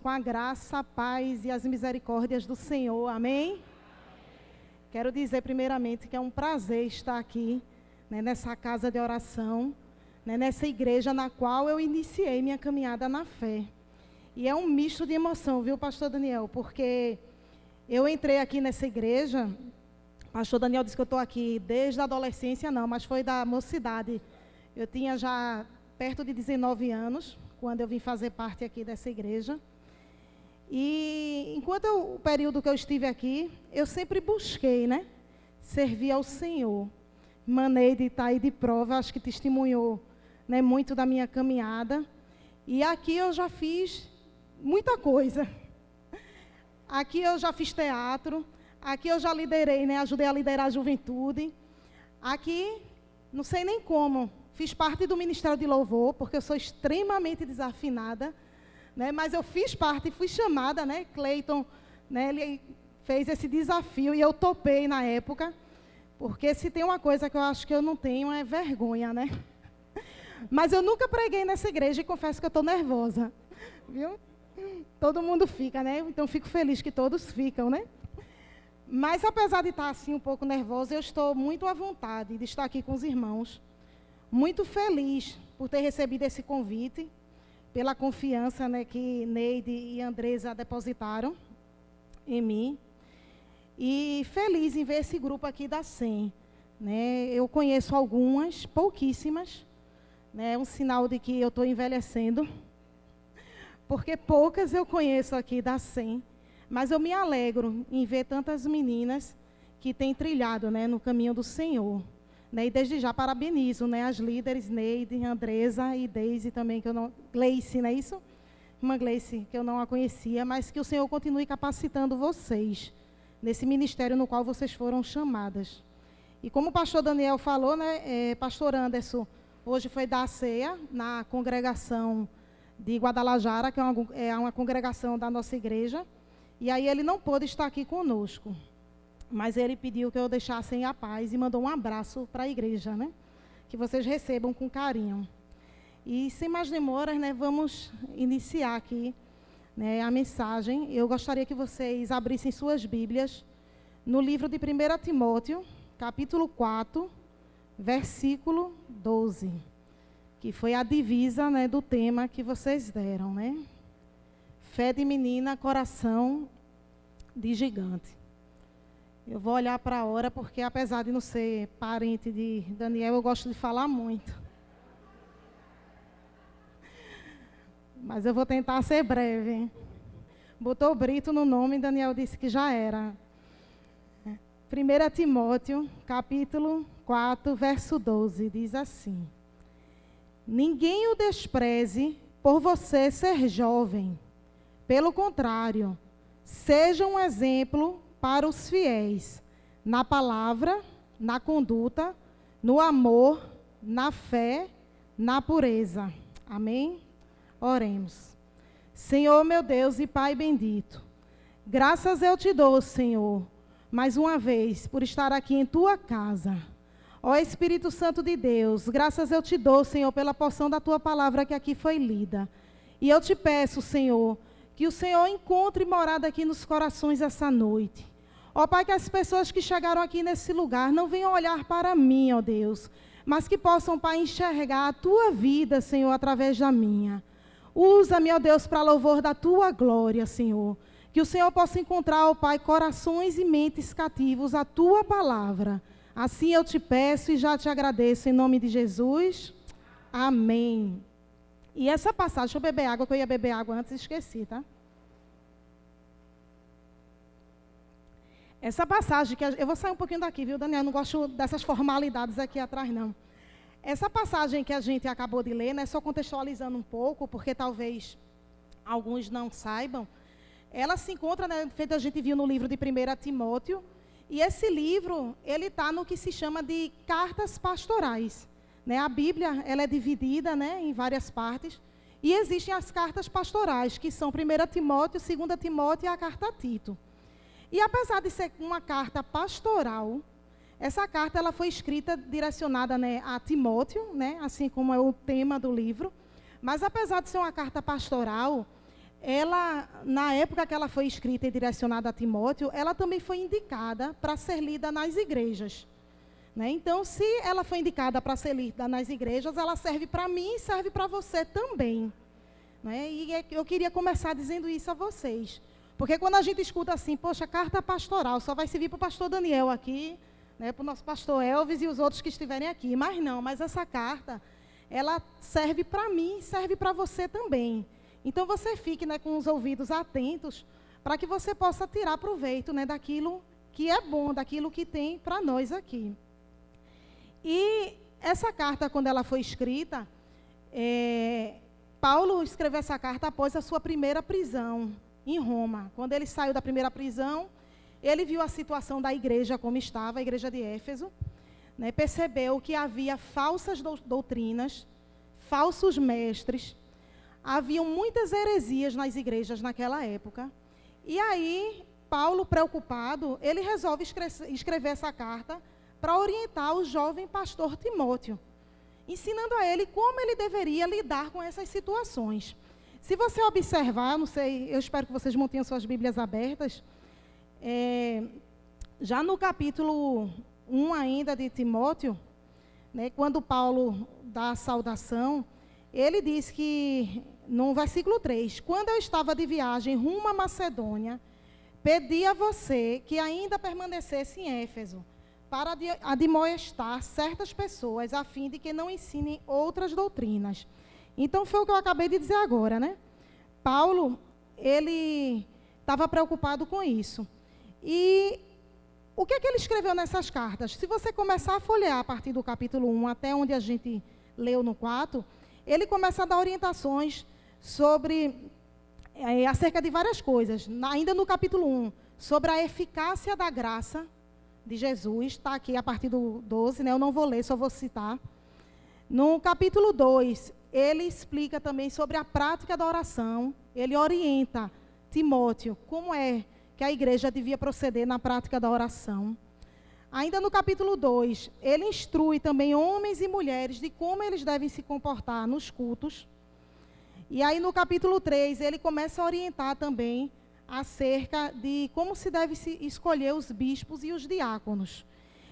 com a graça, a paz e as misericórdias do Senhor, amém? Quero dizer primeiramente que é um prazer estar aqui, né, nessa casa de oração, né, nessa igreja na qual eu iniciei minha caminhada na fé. E é um misto de emoção, viu, pastor Daniel? Porque eu entrei aqui nessa igreja, pastor Daniel disse que eu estou aqui desde a adolescência, não, mas foi da mocidade. Eu tinha já perto de 19 anos, quando eu vim fazer parte aqui dessa igreja. E enquanto o período que eu estive aqui, eu sempre busquei, né, servir ao Senhor. Maneide está aí de prova, acho que testemunhou, né, muito da minha caminhada. E aqui eu já fiz muita coisa. Aqui eu já fiz teatro, aqui eu já liderei, né, ajudei a liderar a juventude. Aqui, não sei nem como, fiz parte do Ministério de Louvor, porque eu sou extremamente desafinada, né, mas eu fiz parte, fui chamada, né, Cleiton, né, ele fez esse desafio e eu topei na época, porque se tem uma coisa que eu acho que eu não tenho é vergonha, né? Mas eu nunca preguei nessa igreja e confesso que eu estou nervosa, viu? Todo mundo fica, né? Então fico feliz que todos ficam, né? Mas apesar de estar assim um pouco nervosa, eu estou muito à vontade de estar aqui com os irmãos. Muito feliz por ter recebido esse convite, pela confiança, né, que Neide e Andresa depositaram em mim. E feliz em ver esse grupo aqui da SEM. Né? Eu conheço algumas, pouquíssimas. Né? É um sinal de que eu estou envelhecendo. Porque poucas eu conheço aqui da SEM. Mas eu me alegro em ver tantas meninas que têm trilhado, né, no caminho do Senhor. Né, e desde já parabenizo, né, as líderes Neide, Andresa e Deise também, que eu não... Gleice, não é isso? Uma Gleice, que eu não a conhecia, mas que o Senhor continue capacitando vocês, nesse ministério no qual vocês foram chamadas. E como o pastor Daniel falou, né, pastor Anderson, hoje foi dar a ceia na congregação de Guadalajara, que é uma congregação da nossa igreja, e aí ele não pôde estar aqui conosco. Mas ele pediu que eu deixasse a paz e mandou um abraço para a igreja, né? Que vocês recebam com carinho. E sem mais demoras, né, vamos iniciar aqui, né, a mensagem. Eu gostaria que vocês abrissem suas Bíblias no livro de 1 Timóteo, capítulo 4, versículo 12, que foi a divisa, né, do tema que vocês deram, né? Fé de menina, coração de gigante. Eu vou olhar para a hora, porque apesar de não ser parente de Daniel, eu gosto de falar muito. Mas eu vou tentar ser breve. Hein? Botou Brito no nome, Daniel disse que já era. 1 Timóteo, capítulo 4, verso 12, diz assim: ninguém o despreze por você ser jovem. Pelo contrário, seja um exemplo para os fiéis, na palavra, na conduta, no amor, na fé, na pureza. Amém? Oremos. Senhor, meu Deus e Pai bendito, graças eu te dou, Senhor, mais uma vez, por estar aqui em tua casa. Ó Espírito Santo de Deus, graças eu te dou, Senhor, pela porção da tua palavra que aqui foi lida. E eu te peço, Senhor, que o Senhor encontre morada aqui nos corações essa noite. Ó Pai, que as pessoas que chegaram aqui nesse lugar não venham olhar para mim, ó Deus, mas que possam, Pai, enxergar a tua vida, Senhor, através da minha. Usa-me, ó Deus, para louvor da tua glória, Senhor. Que o Senhor possa encontrar, ó Pai, corações e mentes cativos à tua palavra. Assim eu te peço e já te agradeço, em nome de Jesus. Amém. E essa passagem, deixa eu beber água, que eu ia beber água antes e esqueci, tá? Essa passagem, que eu vou sair um pouquinho daqui, viu, Daniel? Eu não gosto dessas formalidades aqui atrás, não. Essa passagem que a gente acabou de ler, né, só contextualizando um pouco, porque talvez alguns não saibam, ela se encontra, né, feito a gente viu no livro de 1 Timóteo, e esse livro, ele está no que se chama de cartas pastorais. Né? A Bíblia, ela é dividida, né, em várias partes, e existem as cartas pastorais, que são 1 Timóteo, 2 Timóteo e a carta a Tito. E apesar de ser uma carta pastoral, essa carta ela foi escrita, direcionada, né, a Timóteo, né, assim como é o tema do livro. Mas apesar de ser uma carta pastoral, ela, na época que ela foi escrita e direcionada a Timóteo, ela também foi indicada para ser lida nas igrejas. Né? Então, se ela foi indicada para ser lida nas igrejas, ela serve para mim e serve para você também. Né? E eu queria começar dizendo isso a vocês. Porque quando a gente escuta assim, poxa, carta pastoral, só vai servir para o pastor Daniel aqui, né, para o nosso pastor Elvis e os outros que estiverem aqui. Mas não, mas essa carta, ela serve para mim e serve para você também. Então, você fique, né, com os ouvidos atentos para que você possa tirar proveito, né, daquilo que é bom, daquilo que tem para nós aqui. E essa carta, quando ela foi escrita, Paulo escreveu essa carta após a sua primeira prisão em Roma. Quando ele saiu da primeira prisão, ele viu a situação da igreja como estava, a igreja de Éfeso, né, percebeu que havia falsas doutrinas, falsos mestres, haviam muitas heresias nas igrejas naquela época. E aí, Paulo, preocupado, ele resolve escrever essa carta para orientar o jovem pastor Timóteo, ensinando a ele como ele deveria lidar com essas situações. Se você observar, não sei, eu espero que vocês mantenham suas Bíblias abertas, já no capítulo 1 ainda de Timóteo, né, quando Paulo dá a saudação, ele diz que, no versículo 3, quando eu estava de viagem rumo à Macedônia, pedi a você que ainda permanecesse em Éfeso, para admoestar certas pessoas, a fim de que não ensinem outras doutrinas. Então, foi o que eu acabei de dizer agora, né? Paulo, ele estava preocupado com isso. E o que é que ele escreveu nessas cartas? Se você começar a folhear a partir do capítulo 1 até onde a gente leu no 4, ele começa a dar orientações sobre, acerca de várias coisas. Ainda no capítulo 1, sobre a eficácia da graça de Jesus, está aqui a partir do 12, né? Eu não vou ler, só vou citar. No capítulo 2, ele explica também sobre a prática da oração, ele orienta Timóteo como é que a igreja devia proceder na prática da oração. Ainda no capítulo 2, ele instrui também homens e mulheres de como eles devem se comportar nos cultos. E aí no capítulo 3, ele começa a orientar também acerca de como se deve se escolher os bispos e os diáconos.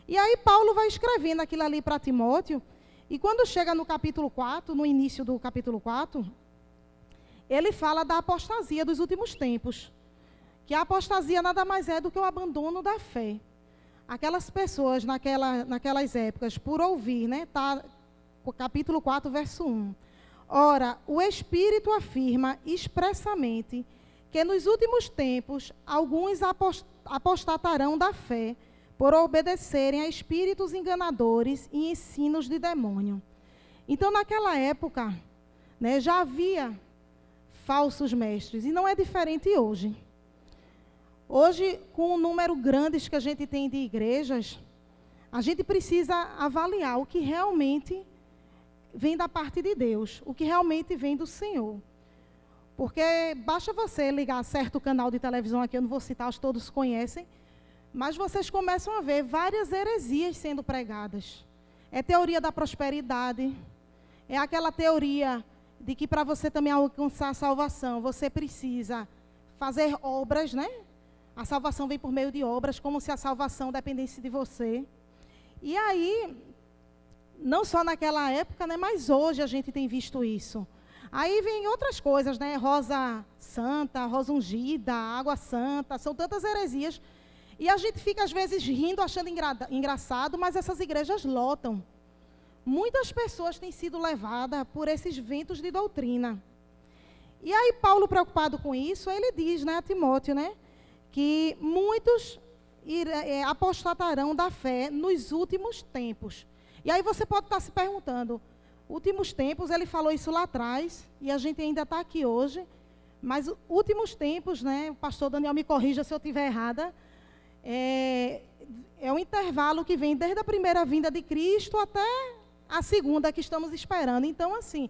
E aí Paulo vai escrevendo aquilo ali para Timóteo, e quando chega no capítulo 4, no início do capítulo 4, ele fala da apostasia dos últimos tempos, que a apostasia nada mais é do que o abandono da fé. Aquelas pessoas naquelas épocas, por ouvir, né, tá, capítulo 4, verso 1. Ora, o Espírito afirma expressamente que nos últimos tempos alguns apostatarão da fé por obedecerem a espíritos enganadores e ensinos de demônio. Então, naquela época, né, já havia falsos mestres, e não é diferente hoje. Hoje, com o número grande que a gente tem de igrejas, a gente precisa avaliar o que realmente vem da parte de Deus, o que realmente vem do Senhor. Porque basta você ligar certo canal de televisão aqui, eu não vou citar, os todos conhecem, mas vocês começam a ver várias heresias sendo pregadas. É teoria da prosperidade, é aquela teoria de que para você também alcançar a salvação, você precisa fazer obras, né? A salvação vem por meio de obras, como se a salvação dependesse de você. E aí, não só naquela época, né, mas hoje a gente tem visto isso. Aí vem outras coisas, né? Rosa santa, rosa ungida, água santa, são tantas heresias. E a gente fica, às vezes, rindo, achando engraçado, mas essas igrejas lotam. Muitas pessoas têm sido levadas por esses ventos de doutrina. E aí, Paulo, preocupado com isso, ele diz, né, a Timóteo, né, que muitos apostatarão da fé nos últimos tempos. E aí você pode estar se perguntando, últimos tempos, ele falou isso lá atrás, e a gente ainda está aqui hoje, mas últimos tempos, né, o pastor Daniel me corrija se eu estiver errada, é um intervalo que vem desde a primeira vinda de Cristo até a segunda que estamos esperando. Então, assim,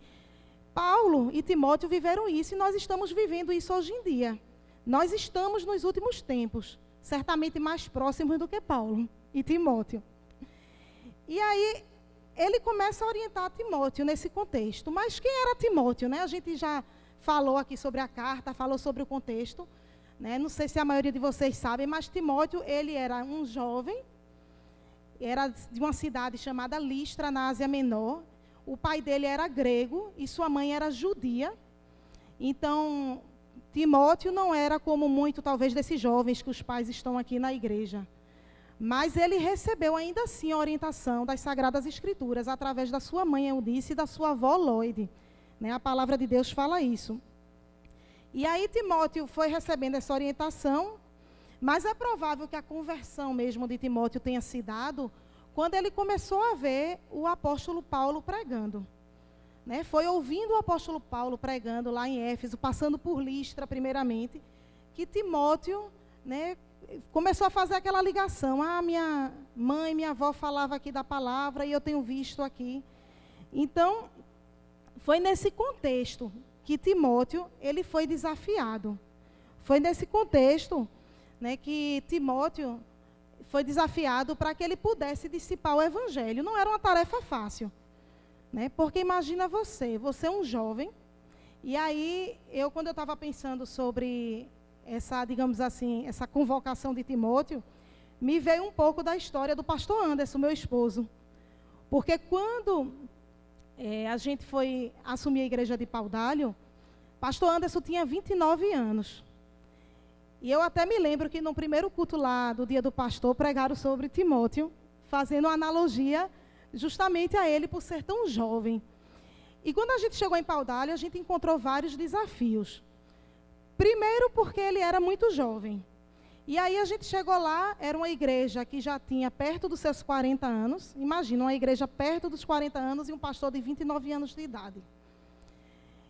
Paulo e Timóteo viveram isso, e nós estamos vivendo isso hoje em dia. Nós estamos nos últimos tempos, certamente mais próximos do que Paulo e Timóteo. E aí, ele começa a orientar Timóteo nesse contexto. Mas quem era Timóteo, né? A gente já falou aqui sobre a carta, falou sobre o contexto, né? Não sei se a maioria de vocês sabem, mas Timóteo, ele era um jovem, era de uma cidade chamada Listra, na Ásia Menor. O pai dele era grego e sua mãe era judia. Então, Timóteo não era como muito, talvez, desses jovens que os pais estão aqui na igreja. Mas ele recebeu ainda assim a orientação das Sagradas Escrituras, através da sua mãe Eunice e da sua avó Loide. Né? A palavra de Deus fala isso. E aí Timóteo foi recebendo essa orientação, mas é provável que a conversão mesmo de Timóteo tenha se dado quando ele começou a ver o apóstolo Paulo pregando. Né? Foi ouvindo o apóstolo Paulo pregando lá em Éfeso, passando por Listra primeiramente, que Timóteo, né, começou a fazer aquela ligação. Minha mãe, minha avó falava aqui da palavra e eu tenho visto aqui. Então, foi nesse contexto que Timóteo, ele foi desafiado. Foi nesse contexto, né, que Timóteo foi desafiado para que ele pudesse dissipar o evangelho. Não era uma tarefa fácil, né? Porque imagina você é um jovem, e aí quando eu estava pensando sobre essa, digamos assim, essa convocação de Timóteo, me veio um pouco da história do pastor Anderson, meu esposo. Porque quando a gente foi assumir a igreja de Paudalho, pastor Anderson tinha 29 anos. E eu até me lembro que no primeiro culto lá do Dia do Pastor, pregaram sobre Timóteo, fazendo uma analogia justamente a ele por ser tão jovem. E quando a gente chegou em Paudalho, a gente encontrou vários desafios. Primeiro porque ele era muito jovem. E aí a gente chegou lá, era uma igreja que já tinha perto dos seus 40 anos. Imagina, uma igreja perto dos 40 anos e um pastor de 29 anos de idade.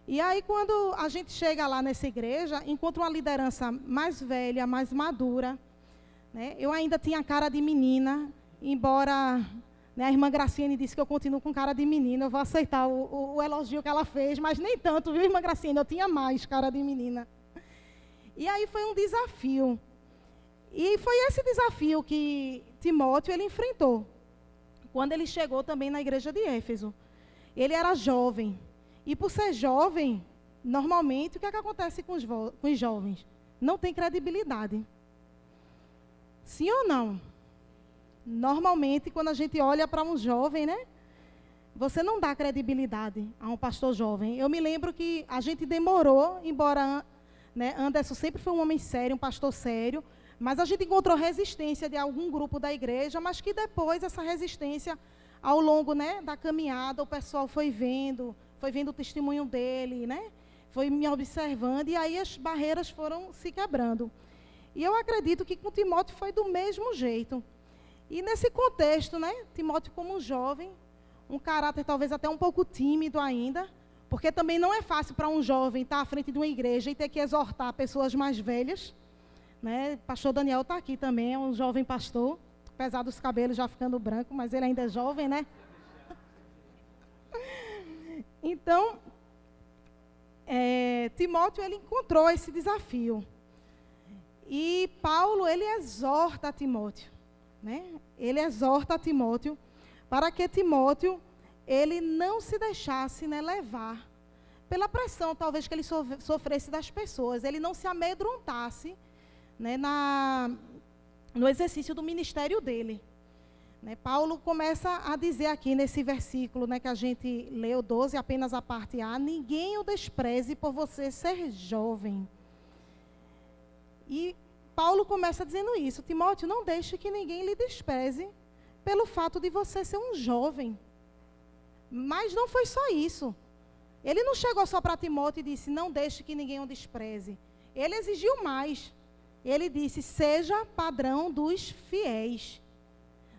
E aí, quando a gente chega lá nessa igreja, encontra uma liderança mais velha, mais madura. Né? Eu ainda tinha cara de menina, embora, né, a irmã Graciane disse que eu continuo com cara de menina. Eu vou aceitar o elogio que ela fez, mas nem tanto, viu, irmã Graciane? Eu tinha mais cara de menina. E aí foi um desafio. E foi esse desafio que Timóteo ele enfrentou, quando ele chegou também na igreja de Éfeso. Ele era jovem. E por ser jovem, normalmente, o que é que acontece com os jovens? Não tem credibilidade. Sim ou não? Normalmente, quando a gente olha para um jovem, né? Você não dá credibilidade a um pastor jovem. Eu me lembro que a gente demorou, embora, né, Anderson sempre foi um homem sério, um pastor sério, mas a gente encontrou resistência de algum grupo da igreja, mas que depois essa resistência, ao longo, né, da caminhada, o pessoal foi vendo o testemunho dele, né? Foi me observando, e aí as barreiras foram se quebrando. E eu acredito que com Timóteo foi do mesmo jeito. E nesse contexto, né, Timóteo como um jovem, um caráter talvez até um pouco tímido ainda, porque também não é fácil para um jovem estar à frente de uma igreja e ter que exortar pessoas mais velhas. Né? Pastor Daniel está aqui também, é um jovem pastor, apesar dos cabelos já ficando branco, mas ele ainda é jovem, né? Então, Timóteo, ele encontrou esse desafio. E Paulo, ele exorta a Timóteo, né? Ele exorta a Timóteo para que Timóteo, ele não se deixasse, né, levar pela pressão, talvez, que ele sofresse das pessoas. Ele não se amedrontasse, né, no exercício do ministério dele. Né, Paulo começa a dizer aqui nesse versículo, né, que a gente leu 12, apenas a parte A: ninguém o despreze por você ser jovem. E Paulo começa dizendo isso: Timóteo, não deixe que ninguém lhe despreze pelo fato de você ser um jovem. Mas não foi só isso. Ele não chegou só para Timóteo e disse: não deixe que ninguém o despreze. Ele exigiu mais. Ele disse: seja padrão dos fiéis.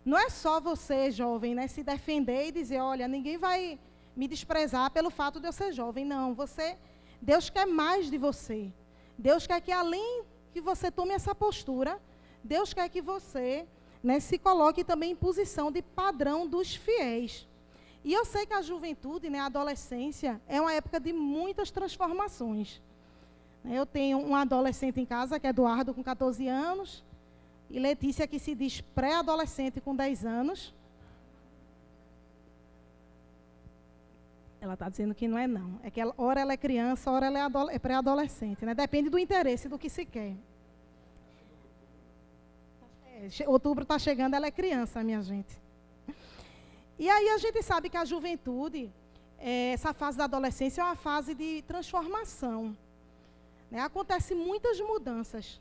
Não é só você, jovem, né, se defender e dizer: olha, ninguém vai me desprezar pelo fato de eu ser jovem. Não, Deus quer mais de você. Deus quer que, além que você tome essa postura, Deus quer que você, né, se coloque também em posição de padrão dos fiéis. E eu sei que a juventude, né, a adolescência, é uma época de muitas transformações. Eu tenho um adolescente em casa, que é Eduardo, com 14 anos, e Letícia, que se diz pré-adolescente, com 10 anos. Ela está dizendo que não é não. É que ora ela é criança, ora ela é pré-adolescente, né? Depende do interesse, do que se quer. Outubro está chegando, ela é criança, minha gente. E aí a gente sabe que a juventude, essa fase da adolescência é uma fase de transformação. Né? Acontecem muitas mudanças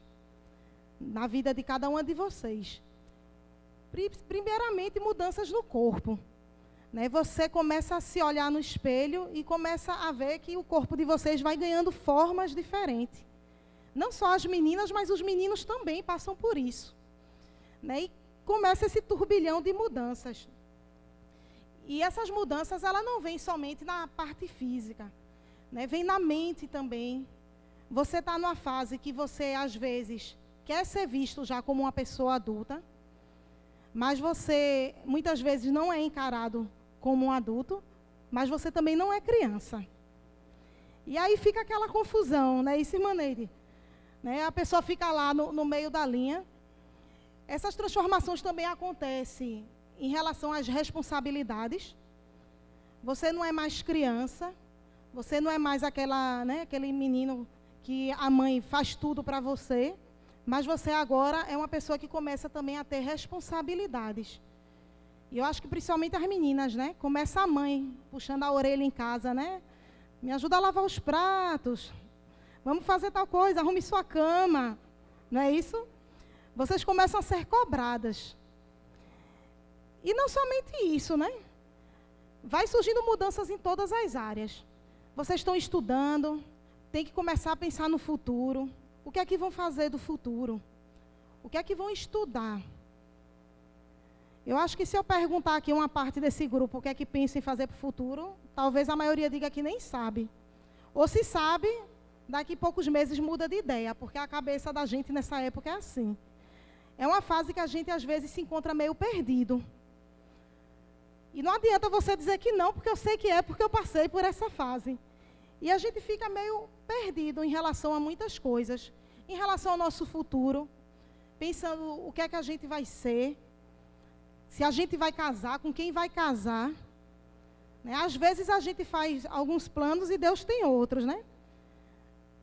na vida de cada uma de vocês. Primeiramente, mudanças no corpo. Né? Você começa a se olhar no espelho e começa a ver que o corpo de vocês vai ganhando formas diferentes. Não só as meninas, mas os meninos também passam por isso. Né? E começa esse turbilhão de mudanças. E essas mudanças, elas não vêm somente na parte física. Né? Vem na mente também. Você está numa fase que você, às vezes, quer ser visto já como uma pessoa adulta, mas você, muitas vezes, não é encarado como um adulto, mas você também não é criança. E aí fica aquela confusão, né? Isso, irmã Neide? Né? A pessoa fica lá no meio da linha. Essas transformações também acontecem em relação às responsabilidades. Você não é mais criança, você não é mais aquele menino que a mãe faz tudo para você, mas você agora é uma pessoa que começa também a ter responsabilidades. E eu acho que principalmente as meninas, né? Começa a mãe puxando a orelha em casa, né? Me ajuda a lavar os pratos. Vamos fazer tal coisa, arrume sua cama. Não é isso? Vocês começam a ser cobradas. E não somente isso, né? Vai surgindo mudanças em todas as áreas. Vocês estão estudando, tem que começar a pensar no futuro. O que é que vão fazer do futuro? O que é que vão estudar? Eu acho que se eu perguntar aqui uma parte desse grupo o que é que pensa em fazer para o futuro, talvez a maioria diga que nem sabe. Ou se sabe, daqui a poucos meses muda de ideia, porque a cabeça da gente nessa época é assim. É uma fase que a gente às vezes se encontra meio perdido. E não adianta você dizer que não, porque eu sei que é, porque eu passei por essa fase. E a gente fica meio perdido em relação a muitas coisas. Em relação ao nosso futuro, pensando o que é que a gente vai ser, se a gente vai casar, com quem vai casar. Né? Às vezes a gente faz alguns planos e Deus tem outros, né?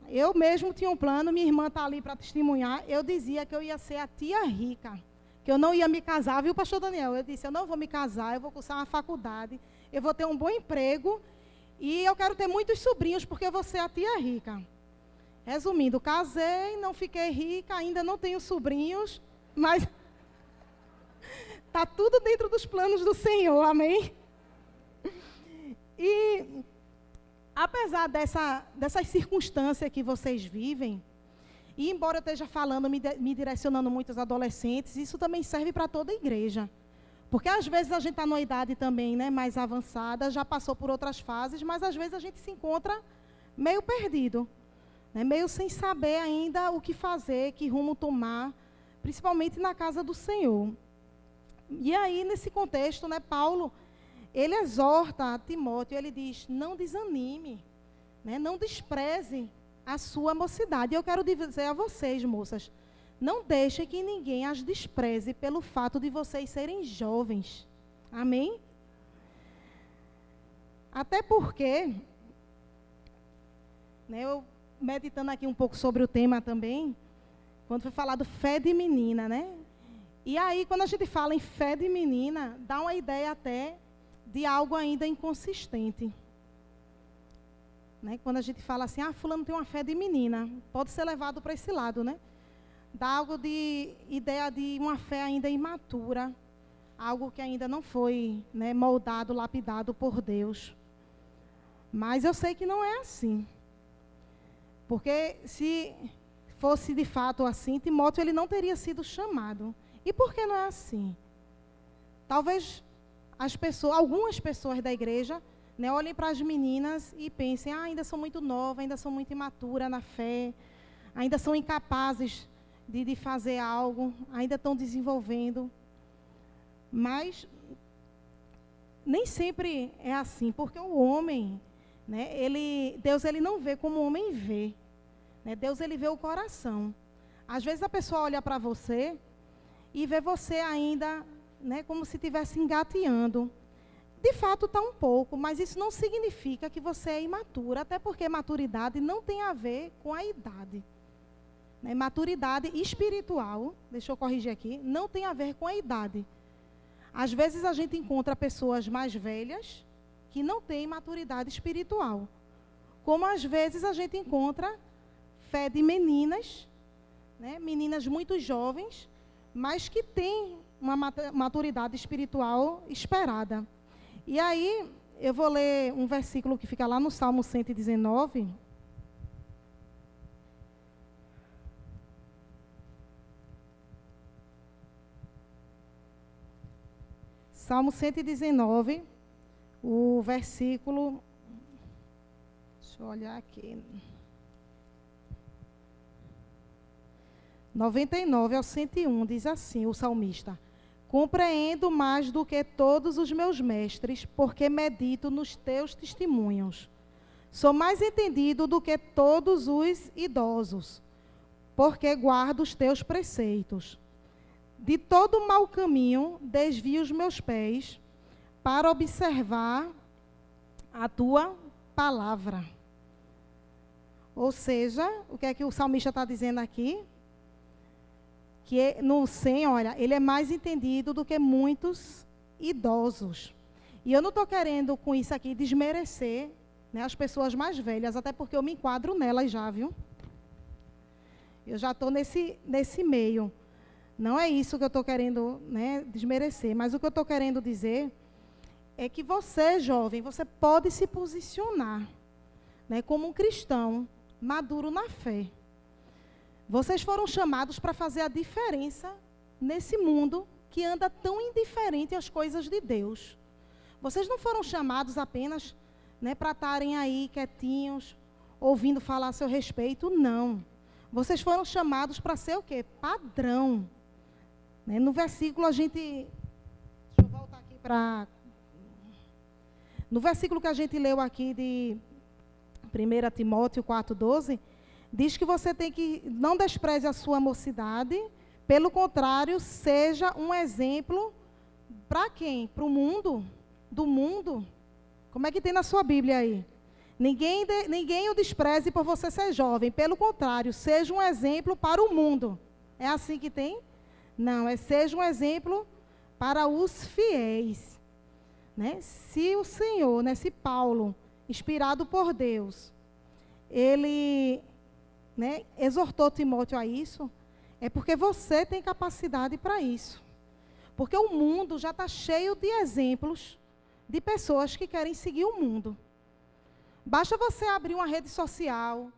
Eu mesmo tinha um plano, minha irmã está ali para testemunhar, eu dizia que eu ia ser a tia rica, que eu não ia me casar, viu, pastor Daniel? Eu disse, eu não vou me casar, eu vou cursar uma faculdade, eu vou ter um bom emprego e eu quero ter muitos sobrinhos, porque eu vou ser a tia rica. Resumindo, casei, não fiquei rica, ainda não tenho sobrinhos, mas está tudo dentro dos planos do Senhor, amém? E apesar dessas circunstâncias que vocês vivem, e embora eu esteja falando, me direcionando muito aos adolescentes, isso também serve para toda a igreja. Porque às vezes a gente está numa idade também, né, mais avançada, já passou por outras fases, mas às vezes a gente se encontra meio perdido, né, meio sem saber ainda o que fazer, que rumo tomar, principalmente na casa do Senhor. E aí, nesse contexto, né, Paulo, ele exorta a Timóteo, ele diz, não desanime, né, não despreze a sua mocidade. E eu quero dizer a vocês, moças, não deixem que ninguém as despreze pelo fato de vocês serem jovens. Amém? Até porque, né, eu meditando aqui um pouco sobre o tema também, quando foi falado fé de menina, né? E aí, quando a gente fala em fé de menina, dá uma ideia até de algo ainda inconsistente. Né? Quando a gente fala assim, fulano tem uma fé de menina, pode ser levado para esse lado, né? Dá algo de ideia de uma fé ainda imatura, algo que ainda não foi, né, moldado, lapidado por Deus. Mas eu sei que não é assim. Porque se fosse de fato assim, Timóteo ele não teria sido chamado. E por que não é assim? Talvez algumas pessoas da igreja, né, olhem para as meninas e pensem, ainda são muito novas, ainda são muito imaturas na fé, ainda são incapazes de fazer algo, ainda estão desenvolvendo. Mas nem sempre é assim, porque o homem, né, Deus ele não vê como o homem vê. Né, Deus ele vê o coração. Às vezes a pessoa olha para você e vê você ainda, né, como se estivesse engateando. De fato, está um pouco, mas isso não significa que você é imatura, até porque maturidade não tem a ver com a idade. Né? Maturidade espiritual, deixa eu corrigir aqui, não tem a ver com a idade. Às vezes a gente encontra pessoas mais velhas que não têm maturidade espiritual. Como às vezes a gente encontra fé de meninas, né? Meninas muito jovens, mas que têm uma maturidade espiritual esperada. E aí, eu vou ler um versículo que fica lá no Salmo 119. Salmo 119, o versículo... Deixa eu olhar aqui. 99 ao 101, diz assim o salmista: compreendo mais do que todos os meus mestres, porque medito nos teus testemunhos. Sou mais entendido do que todos os idosos, porque guardo os teus preceitos. De todo mau caminho desvio os meus pés, para observar a tua palavra. Ou seja, o que é que o salmista está dizendo aqui? Que no 100, olha, ele é mais entendido do que muitos idosos. E eu não estou querendo com isso aqui desmerecer, né, as pessoas mais velhas, até porque eu me enquadro nelas já, viu? Eu já estou nesse meio. Não é isso que eu estou querendo, né, desmerecer, mas o que eu estou querendo dizer é que você, jovem, você pode se posicionar, né, como um cristão maduro na fé. Vocês foram chamados para fazer a diferença nesse mundo que anda tão indiferente às coisas de Deus. Vocês não foram chamados apenas, né, para estarem aí quietinhos, ouvindo falar a seu respeito, não. Vocês foram chamados para ser o quê? Padrão. Né? No versículo a gente... Deixa eu voltar aqui para... No versículo que a gente leu aqui de 1 Timóteo 4,12... diz que você tem que, não despreze a sua mocidade, pelo contrário, seja um exemplo para quem? Para o mundo? Do mundo? Como é que tem na sua Bíblia aí? Ninguém o despreze por você ser jovem, pelo contrário, seja um exemplo para o mundo. É assim que tem? Não, seja um exemplo para os fiéis. Né? Se o Senhor, né, se Paulo, inspirado por Deus, ele... né, exortou Timóteo a isso, é porque você tem capacidade para isso. Porque o mundo já está cheio de exemplos de pessoas que querem seguir o mundo. Basta você abrir uma rede social,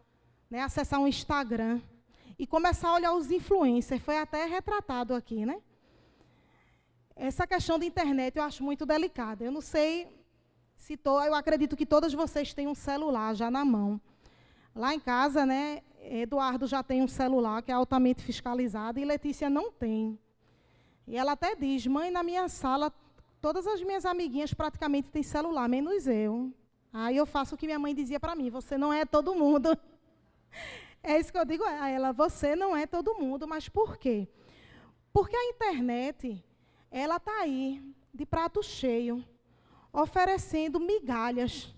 né, acessar um Instagram e começar a olhar os influencers. Foi até retratado aqui, né? Essa questão de internet eu acho muito delicada. Eu não sei se eu acredito que todas vocês têm um celular já na mão. Lá em casa, né, Eduardo já tem um celular que é altamente fiscalizado e Letícia não tem. E ela até diz: mãe, na minha sala, todas as minhas amiguinhas praticamente têm celular, menos eu. Aí eu faço o que minha mãe dizia para mim: você não é todo mundo. É isso que eu digo a ela: você não é todo mundo. Mas por quê? Porque a internet, ela está aí, de prato cheio, oferecendo migalhas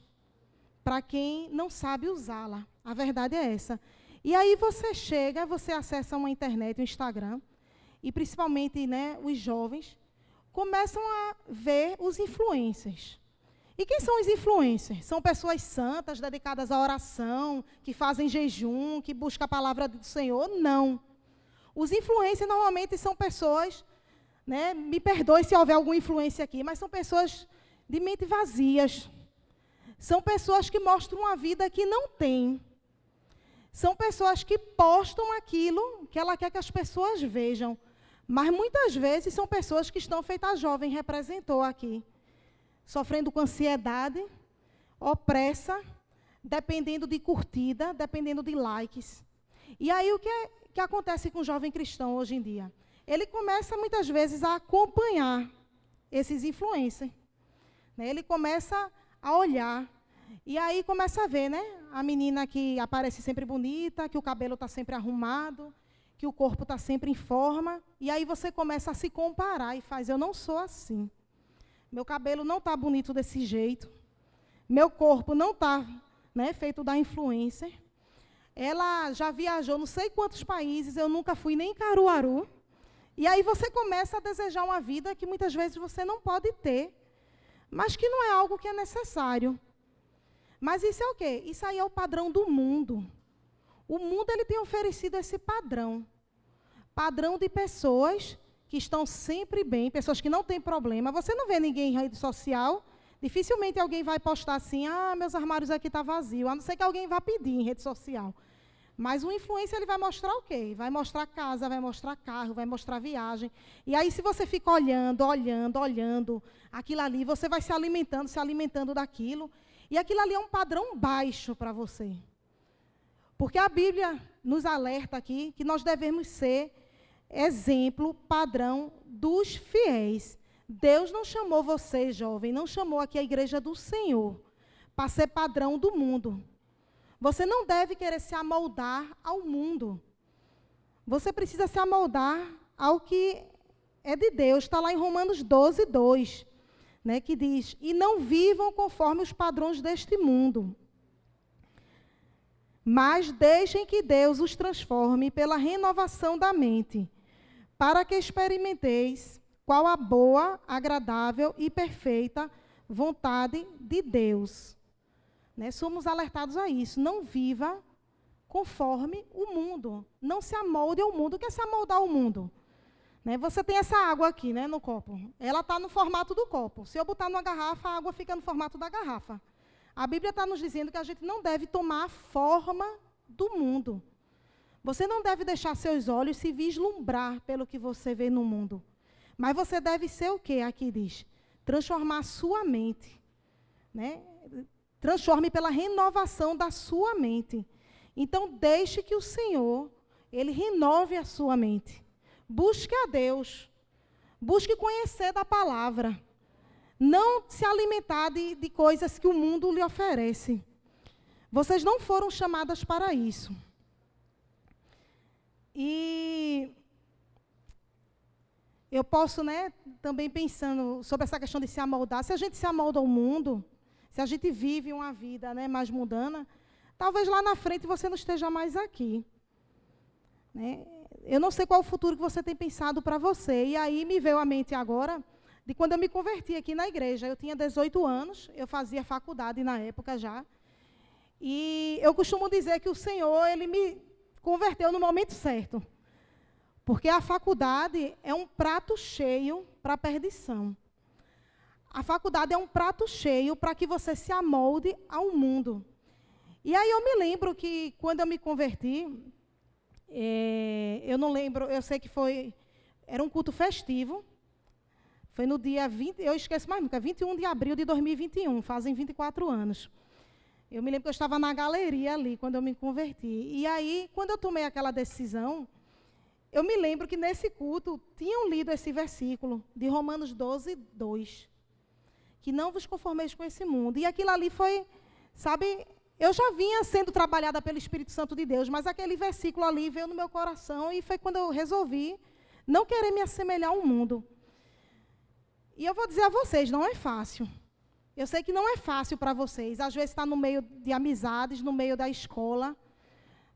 para quem não sabe usá-la. A verdade é essa. E aí você acessa uma internet, um Instagram, e principalmente, né, os jovens começam a ver os influencers. E quem são os influencers? São pessoas santas, dedicadas à oração, que fazem jejum, que buscam a palavra do Senhor? Não. Os influencers normalmente são pessoas, né, me perdoe se houver alguma influência aqui, mas são pessoas de mente vazias. São pessoas que mostram uma vida que não tem. São pessoas que postam aquilo que ela quer que as pessoas vejam. Mas muitas vezes são pessoas que estão feitas a jovem representou aqui. Sofrendo com ansiedade, opressa, dependendo de curtida, dependendo de likes. E aí o que acontece com o jovem cristão hoje em dia? Ele começa muitas vezes a acompanhar esses influencers. Né? Ele começa a olhar. E aí começa a ver, né? A menina que aparece sempre bonita, que o cabelo está sempre arrumado, que o corpo está sempre em forma. E aí você começa a se comparar e faz: eu não sou assim. meu cabelo não está bonito desse jeito, meu corpo não está, né, feito da influencer. Ela já viajou não sei quantos países, eu nunca fui nem em Caruaru. E aí você começa a desejar uma vida que muitas vezes você não pode ter, mas que não é algo que é necessário. Mas isso é o quê? Isso aí é o padrão do mundo. O mundo ele tem oferecido esse padrão. Padrão de pessoas que estão sempre bem, pessoas que não têm problema. Você não vê ninguém em rede social, dificilmente alguém vai postar assim, meus armários aqui estão vazios, a não ser que alguém vá pedir em rede social. Mas o influencer ele vai mostrar o quê? Vai mostrar casa, vai mostrar carro, vai mostrar viagem. E aí, se você fica olhando aquilo ali, você vai se alimentando daquilo. E aquilo ali é um padrão baixo para você. Porque a Bíblia nos alerta aqui que nós devemos ser exemplo, padrão dos fiéis. Deus não chamou você, jovem, não chamou aqui a igreja do Senhor para ser padrão do mundo. Você não deve querer se amoldar ao mundo. Você precisa se amoldar ao que é de Deus. Está lá em Romanos 12, 2, né, que diz, e não vivam conforme os padrões deste mundo, mas deixem que Deus os transforme pela renovação da mente, para que experimenteis qual a boa, agradável e perfeita vontade de Deus. Né? Somos alertados a isso. Não viva conforme o mundo. Não se amolde ao mundo. O que é se amoldar ao mundo? Né? Você tem essa água aqui, né, no copo. Ela está no formato do copo. Se eu botar numa garrafa, a água fica no formato da garrafa. A Bíblia está nos dizendo que a gente não deve tomar a forma do mundo. Você não deve deixar seus olhos se vislumbrar pelo que você vê no mundo. Mas você deve ser o quê? Aqui diz, transformar a sua mente. Né? Transforme pela renovação da sua mente. Então, deixe que o Senhor, Ele renove a sua mente. Busque a Deus. Busque conhecer da palavra. Não se alimentar de coisas que o mundo lhe oferece. Vocês não foram chamadas para isso. E eu posso, né, também pensando sobre essa questão de se amoldar. Se a gente se amolda ao mundo, se a gente vive uma vida, né, mais mundana, talvez lá na frente você não esteja mais aqui. Né? Eu não sei qual o futuro que você tem pensado para você. E aí me veio à mente agora de quando eu me converti aqui na igreja. Eu tinha 18 anos, eu fazia faculdade na época já. E eu costumo dizer que o Senhor, Ele me converteu no momento certo. Porque a faculdade é um prato cheio para a perdição. A faculdade é um prato cheio para que você se amolde ao mundo. E aí eu me lembro que quando eu me converti, eu não lembro, eu sei que era um culto festivo. Foi no dia 20, eu esqueço mais nunca, 21 de abril de 2021, fazem 24 anos. Eu me lembro que eu estava na galeria ali, quando eu me converti. E aí, quando eu tomei aquela decisão, eu me lembro que nesse culto tinham lido esse versículo de Romanos 12, 2. Que não vos conformeis com esse mundo. E aquilo ali foi, sabe, eu já vinha sendo trabalhada pelo Espírito Santo de Deus, mas aquele versículo ali veio no meu coração e foi quando eu resolvi não querer me assemelhar ao mundo. E eu vou dizer a vocês, não é fácil. Eu sei que não é fácil para vocês. Às vezes está no meio de amizades, no meio da escola,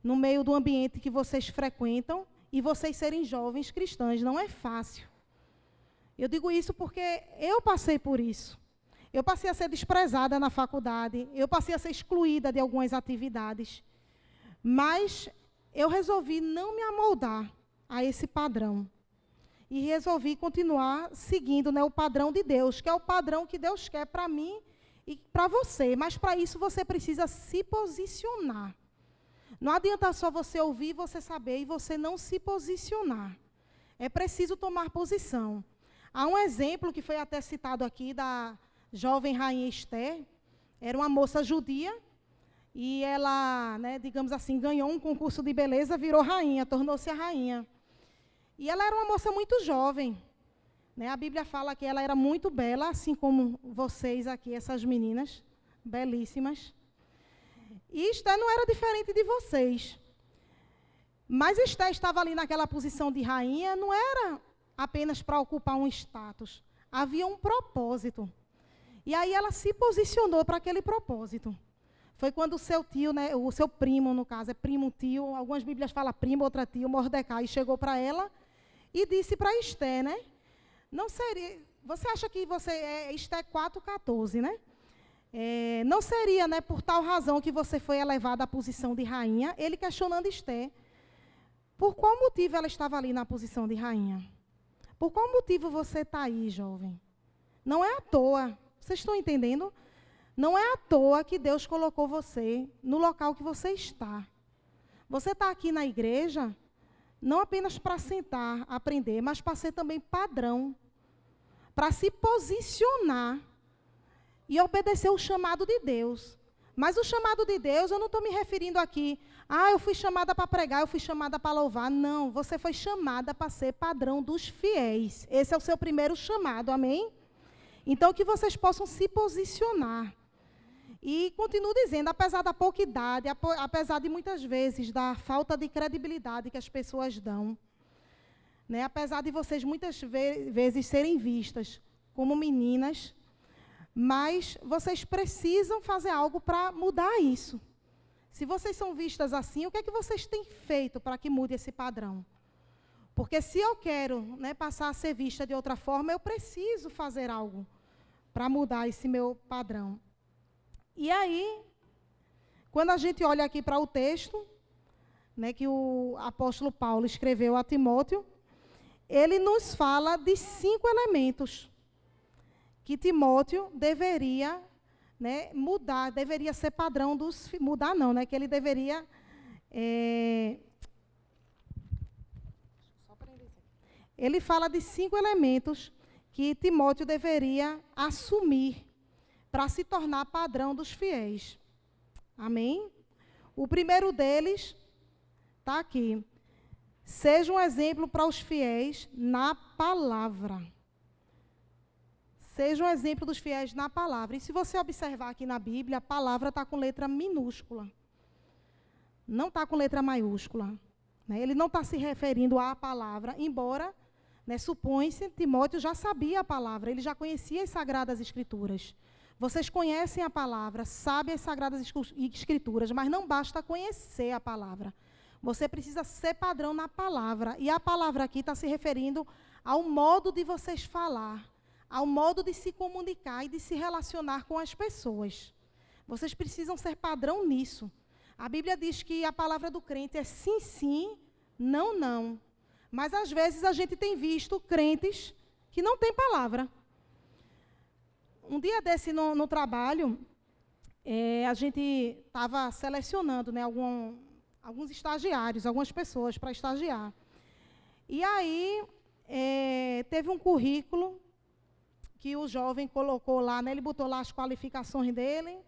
no meio do ambiente que vocês frequentam, e vocês serem jovens cristãos. Não é fácil. Eu digo isso porque eu passei por isso. Eu passei a ser desprezada na faculdade, eu passei a ser excluída de algumas atividades. Mas eu resolvi não me amoldar a esse padrão. E resolvi continuar seguindo, né, o padrão de Deus, que é o padrão que Deus quer para mim e para você. Mas para isso você precisa se posicionar. Não adianta só você ouvir, você saber e você não se posicionar. É preciso tomar posição. Há um exemplo que foi até citado aqui da jovem rainha Esther. Era uma moça judia e ela, né, digamos assim, ganhou um concurso de beleza, virou rainha, tornou-se a rainha. E ela era uma moça muito jovem. Né? A Bíblia fala que ela era muito bela, assim como vocês aqui, essas meninas, belíssimas. E Esther não era diferente de vocês. Mas Esther estava ali naquela posição de rainha, não era apenas para ocupar um status. havia um propósito. E aí ela se posicionou para aquele propósito. Foi quando o seu tio, né, o seu primo, no caso, é primo, tio, algumas Bíblias falam primo, outra tio, Mordecai, chegou para ela e disse para Esté, né? Não seria, você acha que Esté 4,14, né? Não seria, né, por tal razão que você foi elevada à posição de rainha? Ele questionando Esté. Por qual motivo ela estava ali na posição de rainha? Por qual motivo você está aí, jovem? Não é à toa. Vocês estão entendendo? Não é à toa que Deus colocou você no local que você está. Você está aqui na igreja, não apenas para sentar, aprender, mas para ser também padrão, para se posicionar e obedecer o chamado de Deus. Mas o chamado de Deus, eu não estou me referindo aqui, eu fui chamada para pregar, eu fui chamada para louvar. Não, você foi chamada para ser padrão dos fiéis. Esse é o seu primeiro chamado, amém? Então, que vocês possam se posicionar. E continuo dizendo, apesar da pouca idade, apesar de muitas vezes da falta de credibilidade que as pessoas dão, né, apesar de vocês muitas vezes serem vistas como meninas, mas vocês precisam fazer algo para mudar isso. Se vocês são vistas assim, o que é que vocês têm feito para que mude esse padrão? Porque se eu quero, né, passar a ser vista de outra forma, eu preciso fazer algo para mudar esse meu padrão. E aí, quando a gente olha aqui para o texto, né, que o apóstolo Paulo escreveu a Timóteo, ele nos fala de 5 elementos que Timóteo deveria, né, mudar, deveria ser padrão dos... Mudar não, né, que ele deveria... Ele fala de 5 elementos que Timóteo deveria assumir para se tornar padrão dos fiéis. Amém? O primeiro deles está aqui. Seja um exemplo para os fiéis na palavra. Seja um exemplo dos fiéis na palavra. E se você observar aqui na Bíblia, a palavra está com letra minúscula. Não está com letra maiúscula. Né? Ele não está se referindo à palavra, embora, né, supõe-se, Timóteo já sabia a palavra, ele já conhecia as Sagradas Escrituras. Vocês conhecem a palavra, sabem as Sagradas Escrituras, mas não basta conhecer a palavra. Você precisa ser padrão na palavra. E a palavra aqui está se referindo ao modo de vocês falar, ao modo de se comunicar e de se relacionar com as pessoas. Vocês precisam ser padrão nisso. A Bíblia diz que a palavra do crente é sim, sim, não, não. Mas, às vezes, a gente tem visto crentes que não têm palavra. Um dia desse no trabalho, a gente estava selecionando, né, alguns estagiários, algumas pessoas para estagiar. E aí, teve um currículo que o jovem colocou lá, né, ele botou lá as qualificações dele,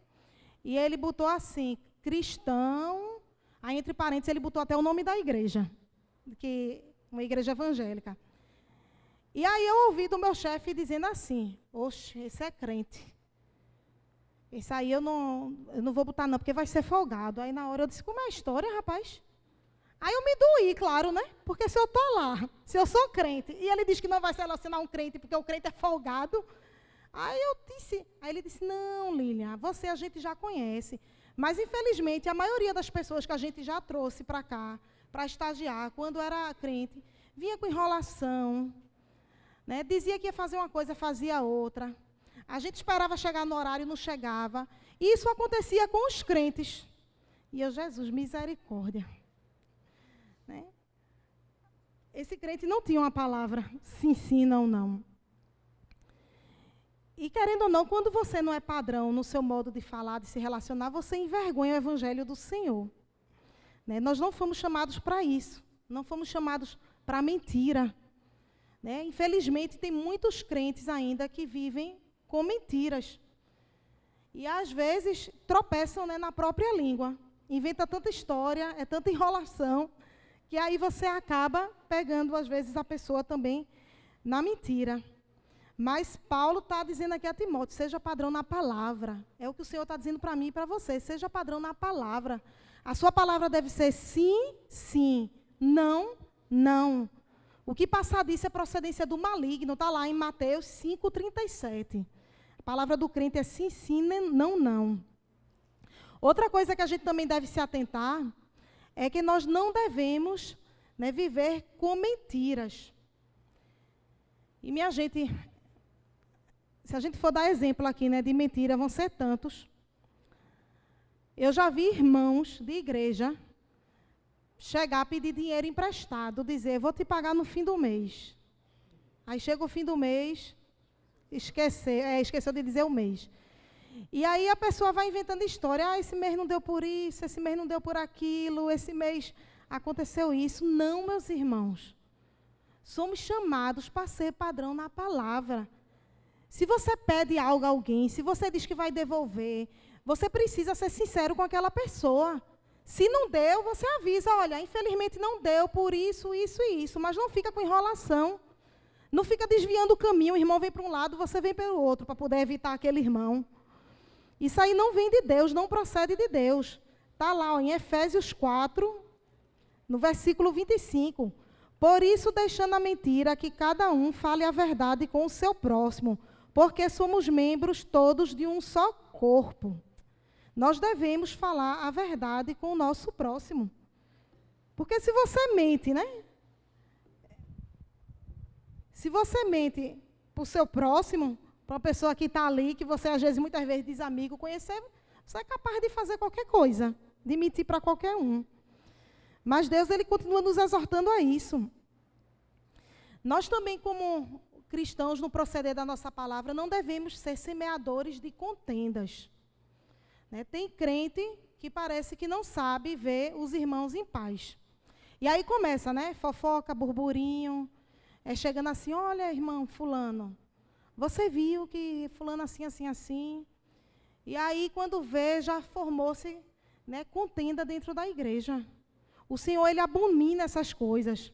e ele botou assim, cristão, aí entre parênteses ele botou até o nome da igreja, uma igreja evangélica. E aí eu ouvi do meu chefe dizendo assim, oxe, esse é crente. Esse aí eu não vou botar não, porque vai ser folgado. Aí na hora eu disse, como é a história, rapaz? Aí eu me doí, claro, né? Porque se eu estou lá, se eu sou crente, e ele diz que não vai selecionar um crente porque o crente é folgado, aí ele disse, não, Lilian, você a gente já conhece. Mas, infelizmente, a maioria das pessoas que a gente já trouxe para cá, para estagiar, quando era crente, vinha com enrolação, né? Dizia que ia fazer uma coisa, fazia outra. A gente esperava chegar no horário, não chegava. E isso acontecia com os crentes. E eu, Jesus, misericórdia. Né? Esse crente não tinha uma palavra, sim, sim, não, não. E, querendo ou não, quando você não é padrão no seu modo de falar, de se relacionar, você envergonha o evangelho do Senhor. Né? Nós não fomos chamados para isso. Não fomos chamados para mentira. Né? Infelizmente, tem muitos crentes ainda que vivem com mentiras. E, às vezes, tropeçam, né, na própria língua. Inventa tanta história, é tanta enrolação, que aí você acaba pegando, às vezes, a pessoa também na mentira. Mas Paulo está dizendo aqui a Timóteo, seja padrão na palavra. É o que o Senhor está dizendo para mim e para você, seja padrão na palavra. A sua palavra deve ser sim, sim, não, não. O que passar disso é procedência do maligno, está lá em Mateus 5,37. A palavra do crente é sim, sim, não, não. Outra coisa que a gente também deve se atentar é que nós não devemos, né, viver com mentiras. E, minha gente, se a gente for dar exemplo aqui, né, de mentira, vão ser tantos. Eu já vi irmãos de igreja chegar a pedir dinheiro emprestado, dizer, vou te pagar no fim do mês. Aí chega o fim do mês, esqueceu de dizer o mês. E aí a pessoa vai inventando história, esse mês não deu por isso, esse mês não deu por aquilo, esse mês aconteceu isso. Não, meus irmãos. Somos chamados para ser padrão na palavra. Se você pede algo a alguém, se você diz que vai devolver, você precisa ser sincero com aquela pessoa. Se não deu, você avisa, olha, infelizmente não deu por isso, isso e isso, mas não fica com enrolação. Não fica desviando o caminho, o irmão vem para um lado, você vem para o outro, para poder evitar aquele irmão. Isso aí não vem de Deus, não procede de Deus. Está lá, ó, em Efésios 4, no versículo 25. Por isso, deixando a mentira, que cada um fale a verdade com o seu próximo, porque somos membros todos de um só corpo. Nós devemos falar a verdade com o nosso próximo. Porque se você mente, né? Se você mente para o seu próximo, para uma pessoa que está ali, que você às vezes, muitas vezes, diz amigo, conhecer, você é capaz de fazer qualquer coisa, de mentir para qualquer um. Mas Deus, Ele continua nos exortando a isso. Nós também, como cristãos, no proceder da nossa palavra, não devemos ser semeadores de contendas. Né? Tem crente que parece que não sabe ver os irmãos em paz. E aí começa, né? Fofoca, burburinho, chegando assim, olha, irmão fulano, você viu que fulano assim, assim, assim. E aí, quando vê, já formou-se, né, contenda dentro da igreja. O Senhor, Ele abomina essas coisas.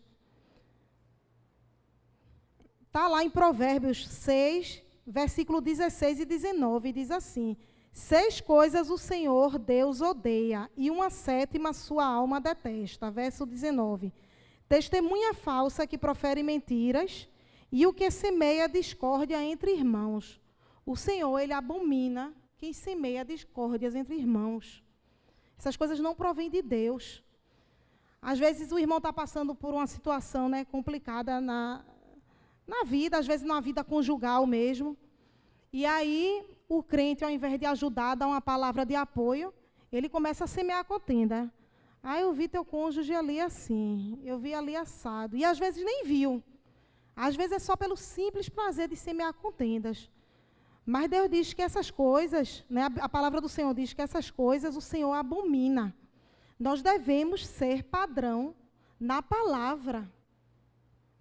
Está lá em Provérbios 6, versículo 16 e 19, diz assim, 6 coisas o Senhor Deus odeia, e 1/7 sua alma detesta. Verso 19, testemunha falsa que profere mentiras, e o que semeia discórdia entre irmãos. O Senhor, Ele abomina quem semeia discórdias entre irmãos. Essas coisas não provêm de Deus. Às vezes o irmão está passando por uma situação, né, complicada na vida, às vezes na vida conjugal mesmo. E aí o crente, ao invés de ajudar, dar uma palavra de apoio, ele começa a semear a contenda. Eu vi teu cônjuge ali assim, eu vi ali assado. E às vezes nem viu. Às vezes é só pelo simples prazer de semear contendas. Mas Deus diz que essas coisas, né, a palavra do Senhor diz que essas coisas o Senhor abomina. Nós devemos ser padrão na palavra.